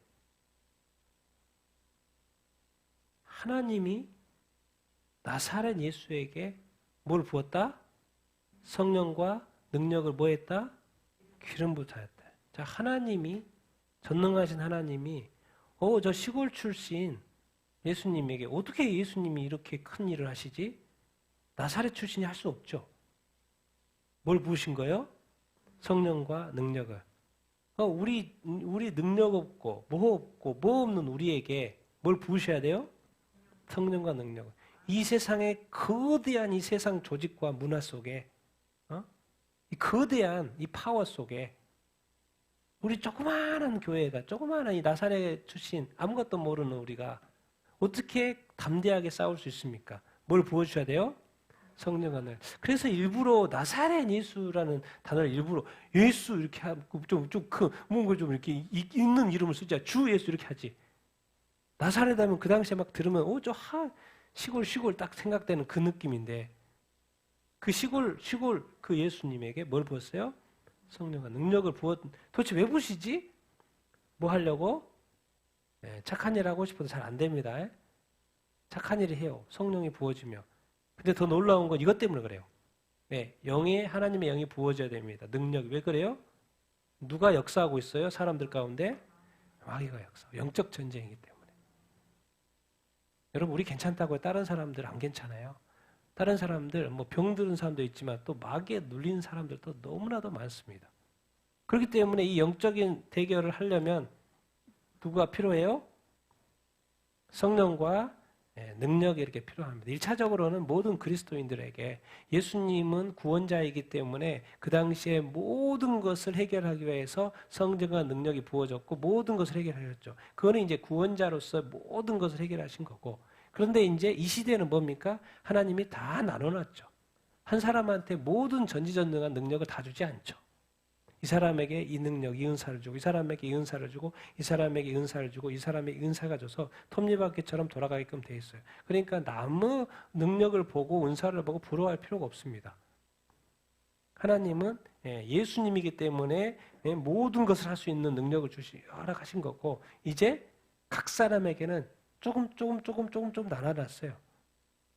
하나님이 나사렛 예수에게 뭘 부었다? 성령과 능력을 뭐 했다? 기름 부었다. 자, 하나님이 전능하신 하나님이 저 시골 출신 예수님에게 어떻게 예수님이 이렇게 큰 일을 하시지? 나사렛 출신이 할 수 없죠. 뭘 부으신 거예요? 성령과 능력을. 우리 능력 없고 뭐 없는 우리에게 뭘 부으셔야 돼요? 성령과 능력을. 이 세상의 거대한 이 세상 조직과 문화 속에 이 거대한 이 파워 속에 우리 조그마한 교회가 조그마한 이 나사렛 출신 아무것도 모르는 우리가 어떻게 담대하게 싸울 수 있습니까? 뭘 부어주셔야 돼요? 성령과 능력. 그래서 일부러 나사렛 예수라는 단어를 일부러 예수 이렇게 하고 뭔가 좀 이렇게 있는 이름을 쓰자. 주 예수 이렇게 하지. 나사렛 하면 그 당시에 막 들으면 시골 딱 생각되는 그 느낌인데 그 시골 그 예수님에게 뭘 부었어요? 성령과 능력을 도대체 왜 부으시지? 뭐 하려고? 착한 일 하고 싶어도 잘 안 됩니다. 착한 일을 해요. 성령이 부어지며. 근데 더 놀라운 건 이것 때문에 그래요. 하나님의 영이 부어져야 됩니다. 능력이. 왜 그래요? 누가 역사하고 있어요? 사람들 가운데? 마귀가 역사하고. 영적 전쟁이기 때문에. 여러분, 우리 괜찮다고요? 다른 사람들 안 괜찮아요? 다른 사람들, 병들은 사람도 있지만 또 마귀에 눌린 사람들도 너무나도 많습니다. 그렇기 때문에 이 영적인 대결을 하려면 누가 필요해요? 성령과 능력이 이렇게 필요합니다. 1차적으로는 모든 그리스도인들에게 예수님은 구원자이기 때문에 그 당시에 모든 것을 해결하기 위해서 성령과 능력이 부어졌고 모든 것을 해결하셨죠. 그거는 이제 구원자로서 모든 것을 해결하신 거고 그런데 이제 이 시대는 뭡니까? 하나님이 다 나눠놨죠. 한 사람한테 모든 전지전능한 능력을 다 주지 않죠. 이 사람에게 이 능력, 이 은사를 주고 이 사람에게 이 은사를 주고 이 사람에게 이 은사를 주고 이 사람에게 은사가 줘서 톱니바퀴처럼 돌아가게끔 돼 있어요. 그러니까 남의 능력을 보고 은사를 보고 부러워할 필요가 없습니다. 하나님은 예수님이기 때문에 모든 것을 할 수 있는 능력을 허락하신 거고 이제 각 사람에게는 조금 나눠놨어요.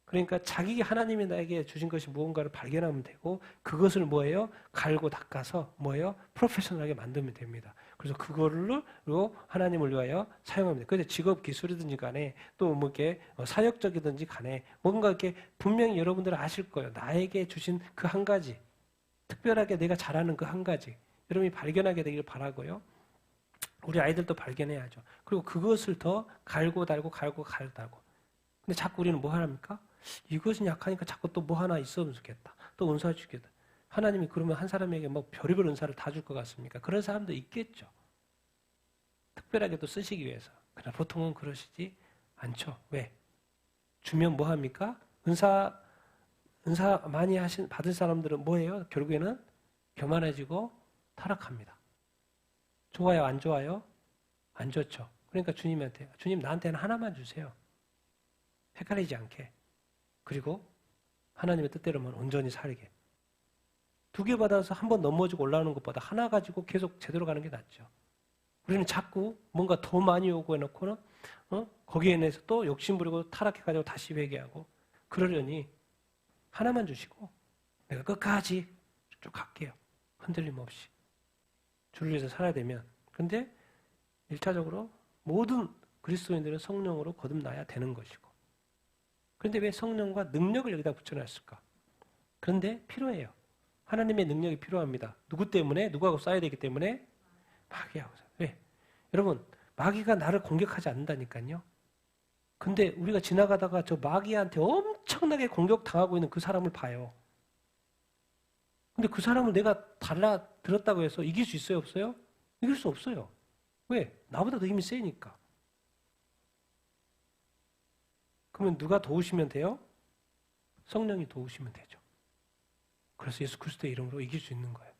그러니까 자기 하나님이 나에게 주신 것이 무언가를 발견하면 되고 그것을 뭐예요? 갈고 닦아서 뭐예요? 프로페셔널하게 만들면 됩니다. 그래서 그거를 하나님을 위하여 사용합니다. 그래서 직업 기술이든지 간에 또 뭐 이렇게 사역적이든지 간에 뭔가 이렇게 분명히 여러분들은 아실 거예요. 나에게 주신 그 한 가지, 특별하게 내가 잘하는 그 한 가지, 여러분이 발견하게 되기를 바라고요. 우리 아이들도 발견해야죠. 그리고 그것을 더 갈고 달고. 근데 자꾸 우리는 뭐 하랍니까? 이것은 약하니까 자꾸 또 뭐 하나 있으면 좋겠다. 또 은사 주겠다. 하나님이 그러면 한 사람에게 뭐 별의별 은사를 다 줄 것 같습니까? 그런 사람도 있겠죠. 특별하게 또 쓰시기 위해서. 그러나 보통은 그러시지 않죠. 왜? 주면 뭐 합니까? 은사 많이 받은 사람들은 뭐예요? 결국에는 교만해지고 타락합니다. 좋아요? 안 좋아요? 안 좋죠. 그러니까 주님한테, 주님 나한테는 하나만 주세요. 헷갈리지 않게. 그리고 하나님의 뜻대로만 온전히 살게. 2개 받아서 한 번 넘어지고 올라오는 것보다 하나 가지고 계속 제대로 가는 게 낫죠. 우리는 자꾸 뭔가 더 많이 요구해놓고는 거기에 대해서 또 욕심부리고 타락해가지고 다시 회개하고 그러려니 하나만 주시고 내가 끝까지 쭉 갈게요. 흔들림 없이. 주를 위해서 살아야 되면. 근데 1차적으로 모든 그리스도인들은 성령으로 거듭나야 되는 것이고. 그런데 왜 성령과 능력을 여기다 붙여놨을까? 그런데 필요해요. 하나님의 능력이 필요합니다. 누구 때문에? 누구하고 싸워야 되기 때문에? 마귀하고. 왜? 여러분, 마귀가 나를 공격하지 않는다니까요. 근데 우리가 지나가다가 저 마귀한테 엄청나게 공격당하고 있는 그 사람을 봐요. 근데 그 사람을 내가 달라들었다고 해서 이길 수 있어요? 없어요? 이길 수 없어요. 왜? 나보다 더 힘이 세니까. 그러면 누가 도우시면 돼요? 성령이 도우시면 되죠. 그래서 예수 그리스도의 이름으로 이길 수 있는 거예요.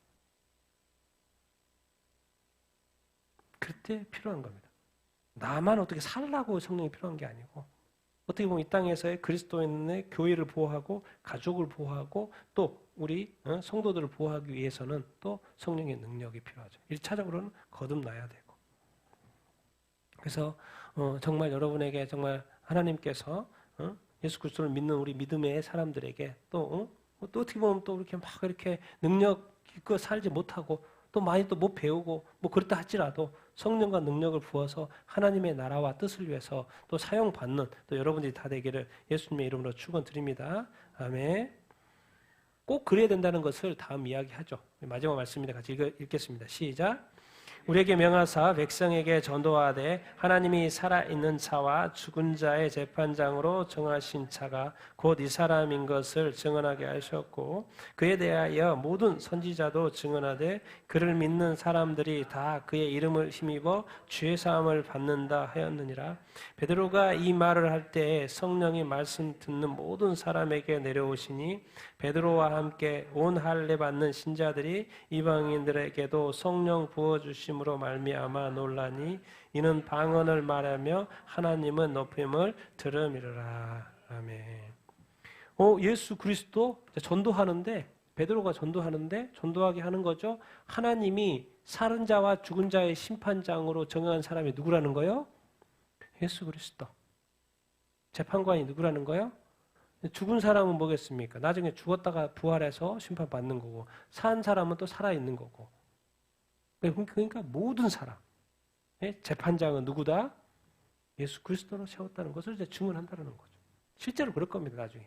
그때 필요한 겁니다. 나만 어떻게 살라고 성령이 필요한 게 아니고 어떻게 보면 이 땅에서의 그리스도인의 교회를 보호하고 가족을 보호하고 또 우리 성도들을 보호하기 위해서는 또 성령의 능력이 필요하죠. 1차적으로는 거듭나야 되고. 그래서 정말 여러분에게 정말 하나님께서 예수 그리스도를 믿는 우리 믿음의 사람들에게 또 어떻게 보면 또 이렇게 막 이렇게 능력 있고 살지 못하고 또 많이 또 못 배우고 뭐 그렇다 할지라도 성령과 능력을 부어서 하나님의 나라와 뜻을 위해서 또 사용받는 또 여러분들이 다 되기를 예수님의 이름으로 축원드립니다. 아멘. 꼭 그래야 된다는 것을 다음 이야기하죠. 마지막 말씀입니다. 같이 읽겠습니다. 시작. 우리에게 명하사 백성에게 전도하되 하나님이 살아있는 자와 죽은 자의 재판장으로 정하신 자가 곧 이 사람인 것을 증언하게 하셨고 그에 대하여 모든 선지자도 증언하되 그를 믿는 사람들이 다 그의 이름을 힘입어 죄 사함을 받는다 하였느니라. 베드로가 이 말을 할 때에 성령이 말씀 듣는 모든 사람에게 내려오시니 베드로와 함께 온 할례 받는 신자들이 이방인들에게도 성령 부어 주심으로 말미암아 놀라니 이는 방언을 말하며 하나님은 높임을 들음이라. 아멘. 예수 그리스도 전도하는데 베드로가 전도하는데 전도하게 하는 거죠. 하나님이 살은 자와 죽은 자의 심판장으로 정한 사람이 누구라는 거예요? 예수 그리스도. 재판관이 누구라는 거예요? 죽은 사람은 뭐겠습니까? 나중에 죽었다가 부활해서 심판받는 거고 산 사람은 또 살아있는 거고 그러니까 모든 사람 재판장은 누구다? 예수 그리스도로 세웠다는 것을 이제 증언한다는 거죠. 실제로 그럴 겁니다. 나중에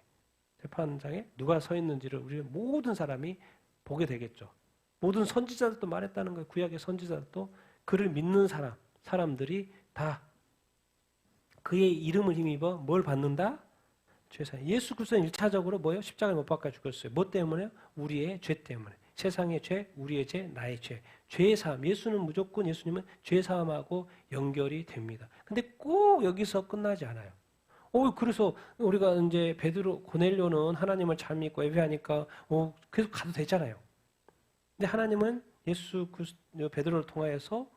재판장에 누가 서 있는지를 우리 모든 사람이 보게 되겠죠. 모든 선지자들도 말했다는 거예요. 구약의 선지자들도 그를 믿는 사람들이 다 그의 이름을 힘입어 뭘 받는다? 죄사함. 예수 그리스도는 1차적으로 뭐예요? 십자가에 못 박아 죽었어요. 뭐 때문에요? 우리의 죄 때문에. 세상의 죄, 우리의 죄, 나의 죄. 죄의 사함. 예수님은 죄 사함하고 연결이 됩니다. 근데 꼭 여기서 끝나지 않아요. 그래서 우리가 이제 고넬료는 하나님을 잘 믿고 예배하니까 계속 가도 되잖아요. 근데 하나님은 베드로를 통하여서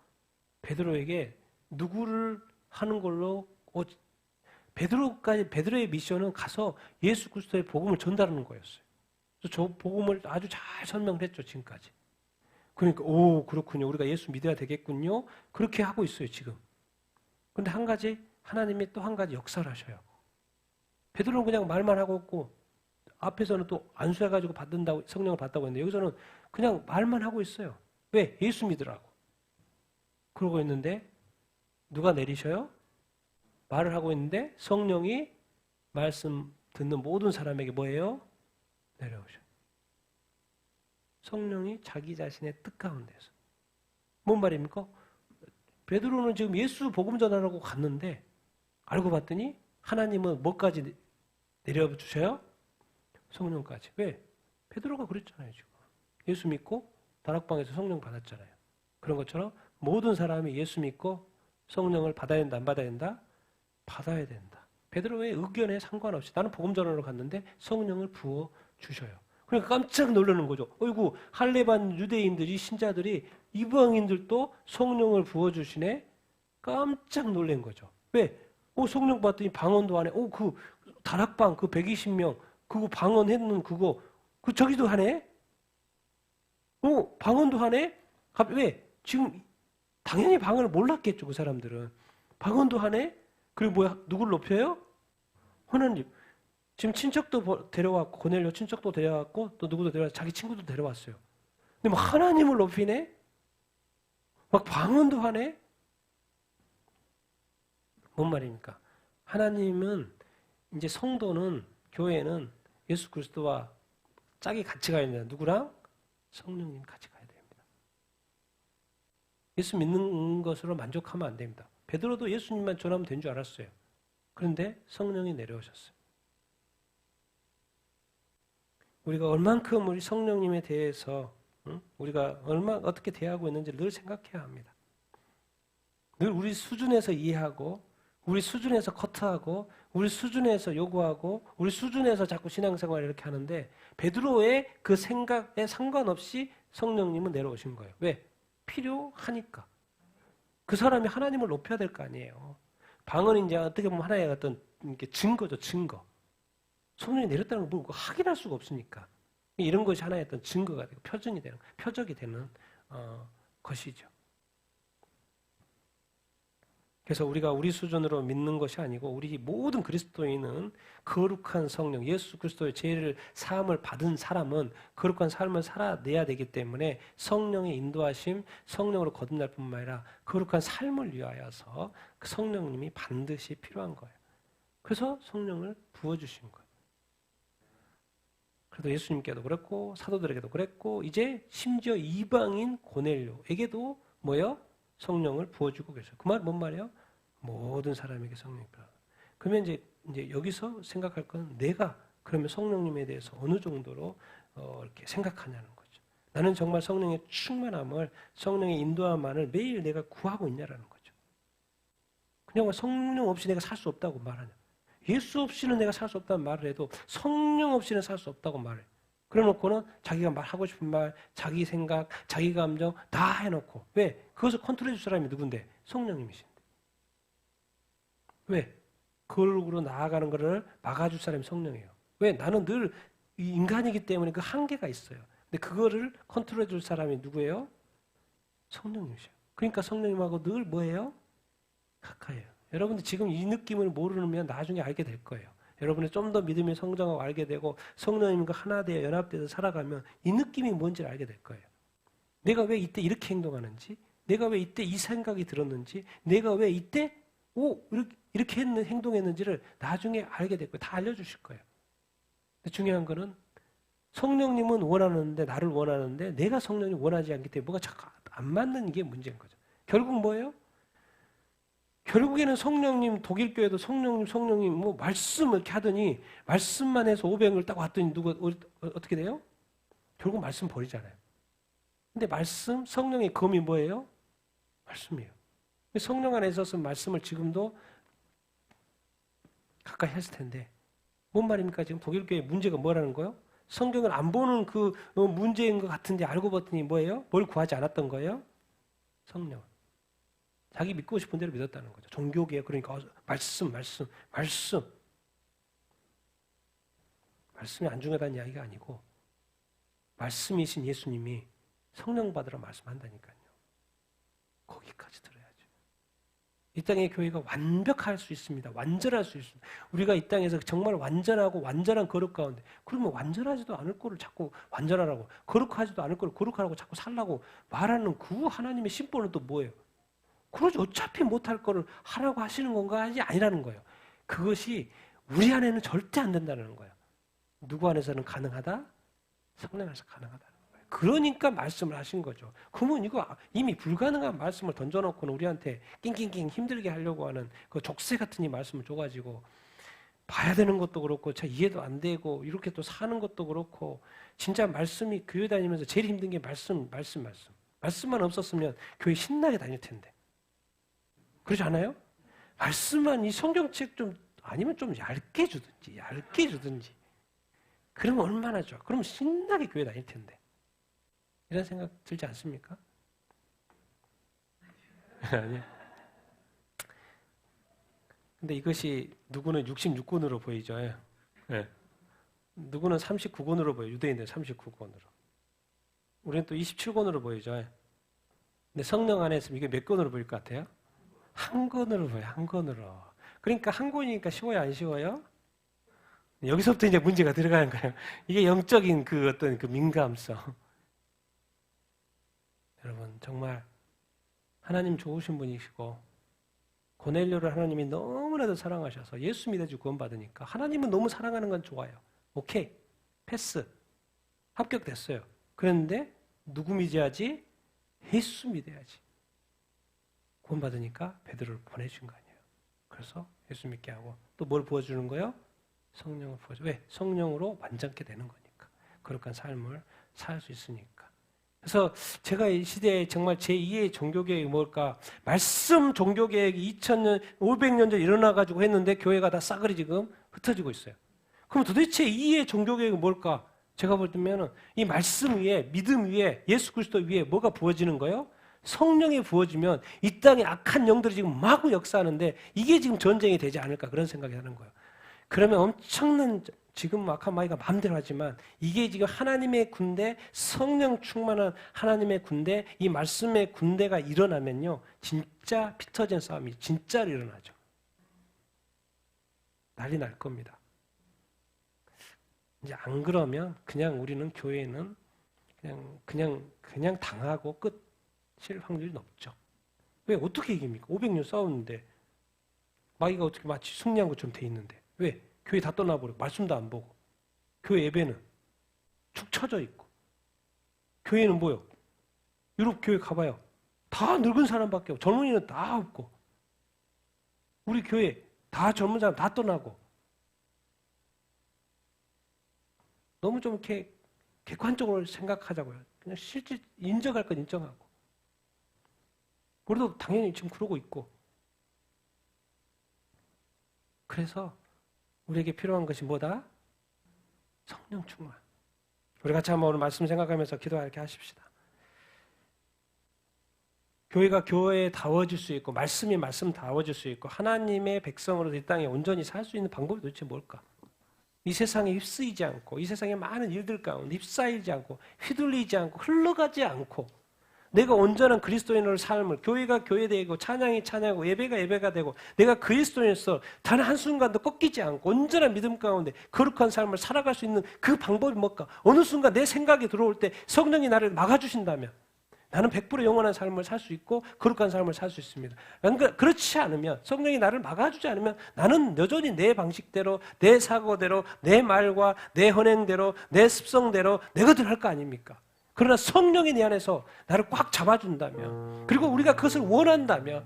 베드로에게 누구를 하는 걸로 베드로의 미션은 가서 예수 그리스도의 복음을 전달하는 거였어요. 그래서 저 복음을 아주 잘 설명을 했죠, 지금까지. 그러니까 그렇군요. 우리가 예수 믿어야 되겠군요. 그렇게 하고 있어요, 지금. 그런데 한 가지 하나님이 또 한 가지 역사를 하셔요. 베드로는 그냥 말만 하고 있고 앞에서는 또 안수해가지고 성령을 받다고 했는데 여기서는 그냥 말만 하고 있어요. 왜? 예수 믿으라고. 그러고 있는데 누가 내리셔요? 말을 하고 있는데 성령이 말씀 듣는 모든 사람에게 뭐예요? 내려오셔요. 성령이 자기 자신의 뜻 가운데서. 뭔 말입니까? 베드로는 지금 예수 복음 전하라고 갔는데 알고 봤더니 하나님은 뭐까지 내려주셔요? 성령까지. 왜? 베드로가 그랬잖아요, 지금. 예수 믿고 다락방에서 성령 받았잖아요. 그런 것처럼 모든 사람이 예수 믿고 성령을 받아야 된다, 안 받아야 된다? 받아야 된다. 베드로의 의견에 상관없이 나는 복음 전하러 갔는데 성령을 부어 주셔요. 그러니까 깜짝 놀라는 거죠. 어이구, 할례반 유대인들이 신자들이 이방인들도 성령을 부어 주시네. 깜짝 놀란 거죠. 왜? 성령 받더니 방언도 하네. 그 다락방 그 120명 그거 방언했는 그거 저기도 하네. 방언도 하네. 왜? 지금 당연히 방언을 몰랐겠죠, 그 사람들은. 방언도 하네. 그리고 뭐야? 누굴 높여요? 하나님. 지금 친척도 데려왔고, 고넬료 친척도 데려왔고, 또 누구도 데려왔고, 자기 친구도 데려왔어요. 근데 막 하나님을 높이네? 막 방언도 하네? 뭔 말입니까? 하나님은, 이제 성도는, 교회는 예수 그리스도와 짝이 같이 가야 된다. 누구랑? 성령님 같이 가야 됩니다. 예수 믿는 것으로 만족하면 안 됩니다. 베드로도 예수님만 전하면 된 줄 알았어요. 그런데 성령이 내려오셨어요. 우리가 얼만큼 우리 성령님에 대해서 우리가 어떻게 대하고 있는지를 늘 생각해야 합니다. 늘 우리 수준에서 이해하고 우리 수준에서 커트하고 우리 수준에서 요구하고 우리 수준에서 자꾸 신앙생활을 이렇게 하는데 베드로의 그 생각에 상관없이 성령님은 내려오신 거예요. 왜? 필요하니까. 그 사람이 하나님을 높여야 될 거 아니에요. 방언이 이제 어떻게 보면 하나의 어떤 증거죠, 증거. 성령이 내렸다는 걸 확인할 수가 없으니까. 이런 것이 하나의 어떤 증거가 되고 표준이 되는, 표적이 되는 것이죠. 그래서 우리가 우리 수준으로 믿는 것이 아니고 우리 모든 그리스도인은 거룩한 성령, 예수 그리스도의 죄를 사함을 받은 사람은 거룩한 삶을 살아내야 되기 때문에 성령의 인도하심, 성령으로 거듭날 뿐만 아니라 거룩한 삶을 위하여서 그 성령님이 반드시 필요한 거예요. 그래서 성령을 부어주신 거예요. 그래도 예수님께도 그랬고 사도들에게도 그랬고 이제 심지어 이방인 고넬료에게도 뭐예요? 성령을 부어주고 계세요. 그 말 뭔 말이에요? 모든 사람에게 성령이 필요하다. 그러면 이제 여기서 생각할 건 내가 그러면 성령님에 대해서 어느 정도로 이렇게 생각하냐는 거죠. 나는 정말 성령의 충만함을 성령의 인도함만을 매일 내가 구하고 있냐라는 거죠. 그냥 성령 없이 내가 살 수 없다고 말하냐. 예수 없이는 내가 살 수 없다는 말을 해도 성령 없이는 살 수 없다고 말해. 그래놓고는 자기가 말하고 싶은 말, 자기 생각, 자기 감정 다 해놓고. 왜? 그것을 컨트롤해 줄 사람이 누군데? 성령님이신데. 왜? 거룩으로 나아가는 것을 막아줄 사람이 성령이에요. 왜? 나는 늘 인간이기 때문에 그 한계가 있어요. 근데 그거를 컨트롤해 줄 사람이 누구예요? 성령님이셔요. 그러니까 성령님하고 늘 뭐예요? 가까이에요. 여러분들 지금 이 느낌을 모르면 나중에 알게 될 거예요. 여러분이 좀 더 믿음이 성장하고 알게 되고 성령님과 하나 되어 연합되어 살아가면 이 느낌이 뭔지를 알게 될 거예요. 내가 왜 이때 이렇게 행동하는지, 내가 왜 이때 이 생각이 들었는지, 내가 왜 이때 이렇게 행동했는지를 나중에 알게 될 거예요. 다 알려주실 거예요. 근데 중요한 거는 성령님은 원하는데 나를 원하는데 내가 성령님 원하지 않기 때문에 뭐가 자꾸 안 맞는 게 문제인 거죠. 결국 뭐예요? 결국에는 성령님, 독일교회도 성령님, 뭐, 말씀 이렇게 하더니, 말씀만 해서 500을 딱 왔더니, 어떻게 돼요? 결국 말씀 버리잖아요. 근데 성령의 검이 뭐예요? 말씀이에요. 성령 안에 있어서 말씀을 지금도 가까이 했을 텐데, 뭔 말입니까? 지금 독일교회 문제가 뭐라는 거예요? 성경을 안 보는 그 문제인 것 같은데 알고 봤더니 뭐예요? 뭘 구하지 않았던 거예요? 성령. 자기 믿고 싶은 대로 믿었다는 거죠. 종교개혁, 그러니까 말씀이 안 중요하다는 이야기가 아니고 말씀이신 예수님이 성령 받으라 말씀한다니까요. 거기까지 들어야죠. 이 땅의 교회가 완벽할 수 있습니다. 완전할 수 있습니다. 우리가 이 땅에서 정말 완전하고 완전한 거룩 가운데 그러면 완전하지도 않을 거를 자꾸 완전하라고 거룩하지도 않을 거를 거룩하라고 자꾸 살라고 말하는 그 하나님의 심보는 또 뭐예요? 그러지 어차피 못할 거를 하라고 하시는 건가 아니라는 거예요. 그것이 우리 안에는 절대 안 된다는 거예요. 누구 안에서는 가능하다? 성령 안에서 가능하다는 거예요. 그러니까 말씀을 하신 거죠. 그러면 이거 이미 불가능한 말씀을 던져놓고는 우리한테 낑낑낑 힘들게 하려고 하는 그 족쇄 같은 이 말씀을 줘가지고 봐야 되는 것도 그렇고 잘 이해도 안 되고 이렇게 또 사는 것도 그렇고 진짜 말씀이 교회 다니면서 제일 힘든 게 말씀만 없었으면 교회 신나게 다닐 텐데 그러지 않아요? 말씀만 이 성경책 좀 아니면 좀 얇게 주든지 그러면 얼마나 좋아. 그러면 신나게 교회 다닐 텐데 이런 생각 들지 않습니까? 아니요. 근데 이것이 누구는 66권으로 보이죠. 네. 누구는 39권으로 보여요. 유대인들 39권으로. 우리는 또 27권으로 보이죠. 근데 성령 안에 있으면 이게 몇 권으로 보일 것 같아요? 한 권으로 보여요. 한 권으로. 그러니까 한 권이니까 쉬워요? 안 쉬워요? 여기서부터 이제 문제가 들어가는 거예요. 이게 영적인 그 어떤 그 민감성. 여러분 정말 하나님 좋으신 분이시고 고넬료를 하나님이 너무나도 사랑하셔서 예수 믿어주고 구원받으니까 하나님은 너무 사랑하는 건 좋아요. 오케이. 패스. 합격됐어요. 그런데 누구 믿어야지? 예수 믿어야지. 구원받으니까 베드로를 보내준 거 아니에요. 그래서 예수 믿게 하고 또 뭘 부어주는 거예요? 성령을 부어줘. 왜? 성령으로 완전케 되는 거니까. 거룩한 삶을 살 수 있으니까. 그래서 제가 이 시대에 정말 제2의 종교개혁이 뭘까? 말씀 종교개혁이 2000년, 500년 전에 일어나가지고 했는데 교회가 다 싸그리 지금 흩어지고 있어요. 그럼 도대체 2의 종교개혁이 뭘까? 제가 볼 때면 이 말씀 위에, 믿음 위에, 예수 그리스도 위에 뭐가 부어지는 거예요? 성령이 부어지면 이 땅에 악한 영들이 지금 마구 역사하는데 이게 지금 전쟁이 되지 않을까 그런 생각이 하는 거예요. 그러면 엄청난 지금 악한 마귀가 마음대로 하지만 이게 지금 하나님의 군대, 성령 충만한 하나님의 군대, 이 말씀의 군대가 일어나면요 진짜 피 터진 싸움이 진짜로 일어나죠. 난리 날 겁니다. 이제 안 그러면 그냥 우리는 교회는 그냥 당하고 끝일 확률이 높죠. 왜? 어떻게 이깁니까? 500년 싸웠는데 마귀가 어떻게 마치 승리한 것처럼 돼 있는데 왜? 교회 다 떠나버리고 말씀도 안 보고 교회 예배는 축 처져 있고 교회는 뭐요? 유럽 교회 가봐요. 다 늙은 사람밖에 없고 젊은이는 다 없고 우리 교회 다 젊은 사람 다 떠나고 너무 좀 이렇게 객관적으로 생각하자고요. 그냥 실제 인정할 건 인정하고 우리도 당연히 지금 그러고 있고 그래서 우리에게 필요한 것이 뭐다? 성령 충만. 우리 같이 한번 오늘 말씀 생각하면서 기도하게 하십시다. 교회가 교회에 다워질 수 있고 말씀이 말씀 다워질 수 있고 하나님의 백성으로서 이 땅에 온전히 살 수 있는 방법이 도대체 뭘까? 이 세상에 휩쓰이지 않고 이 세상의 많은 일들 가운데 휩싸이지 않고 휘둘리지 않고 흘러가지 않고 내가 온전한 그리스도인으로 삶을 교회가 교회되고 찬양이 찬양하고 예배가 예배가 되고 내가 그리스도인으로서 단 한순간도 꺾이지 않고 온전한 믿음 가운데 거룩한 삶을 살아갈 수 있는 그 방법이 뭘까? 어느 순간 내 생각이 들어올 때 성령이 나를 막아주신다면 나는 100% 영원한 삶을 살 수 있고 거룩한 삶을 살 수 있습니다. 그러니까 그렇지 않으면 성령이 나를 막아주지 않으면 나는 여전히 내 방식대로 내 사고대로 내 말과 내 헌행대로 내 습성대로 내 것대로 할 거 아닙니까? 그러나 성령이 내 안에서 나를 꽉 잡아준다면 그리고 우리가 그것을 원한다면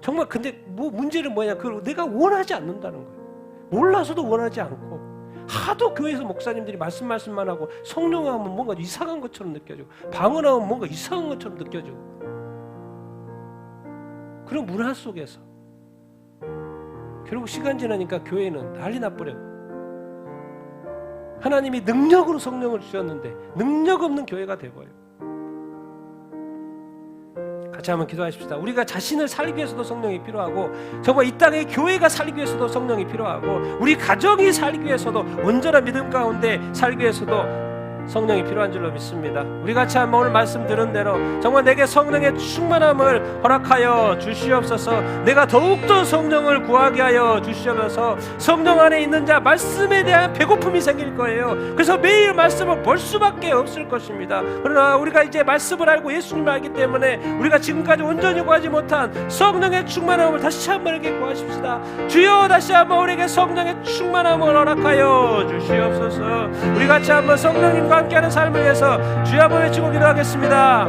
정말 근데 뭐 문제는 뭐냐? 그걸 내가 원하지 않는다는 거예요. 몰라서도 원하지 않고 하도 교회에서 목사님들이 말씀만 하고 성령하면 뭔가 이상한 것처럼 느껴지고 방언하면 뭔가 이상한 것처럼 느껴지고 그런 문화 속에서 결국 시간 지나니까 교회는 난리 나버려요. 하나님이 능력으로 성령을 주셨는데 능력 없는 교회가 돼버려요. 같이 한번 기도하십시다. 우리가 자신을 살기 위해서도 성령이 필요하고 정말 이 땅의 교회가 살기 위해서도 성령이 필요하고 우리 가정이 살기 위해서도 온전한 믿음 가운데 살기 위해서도 성령이 필요한 줄로 믿습니다. 우리 같이 한번 오늘 말씀 들은 대로 정말 내게 성령의 충만함을 허락하여 주시옵소서. 내가 더욱더 성령을 구하게 하여 주시옵소서. 성령 안에 있는 자 말씀에 대한 배고픔이 생길 거예요. 그래서 매일 말씀을 볼 수밖에 없을 것입니다. 그러나 우리가 이제 말씀을 알고 예수님을 알기 때문에 우리가 지금까지 온전히 구하지 못한 성령의 충만함을 다시 한번 우리에게 구하십시다. 주여 다시 한번 우리에게 성령의 충만함을 허락하여 주시옵소서. 우리 같이 한번 성령님과 함께하는 삶을 위해서 주여 한번 외치고 기도하겠습니다.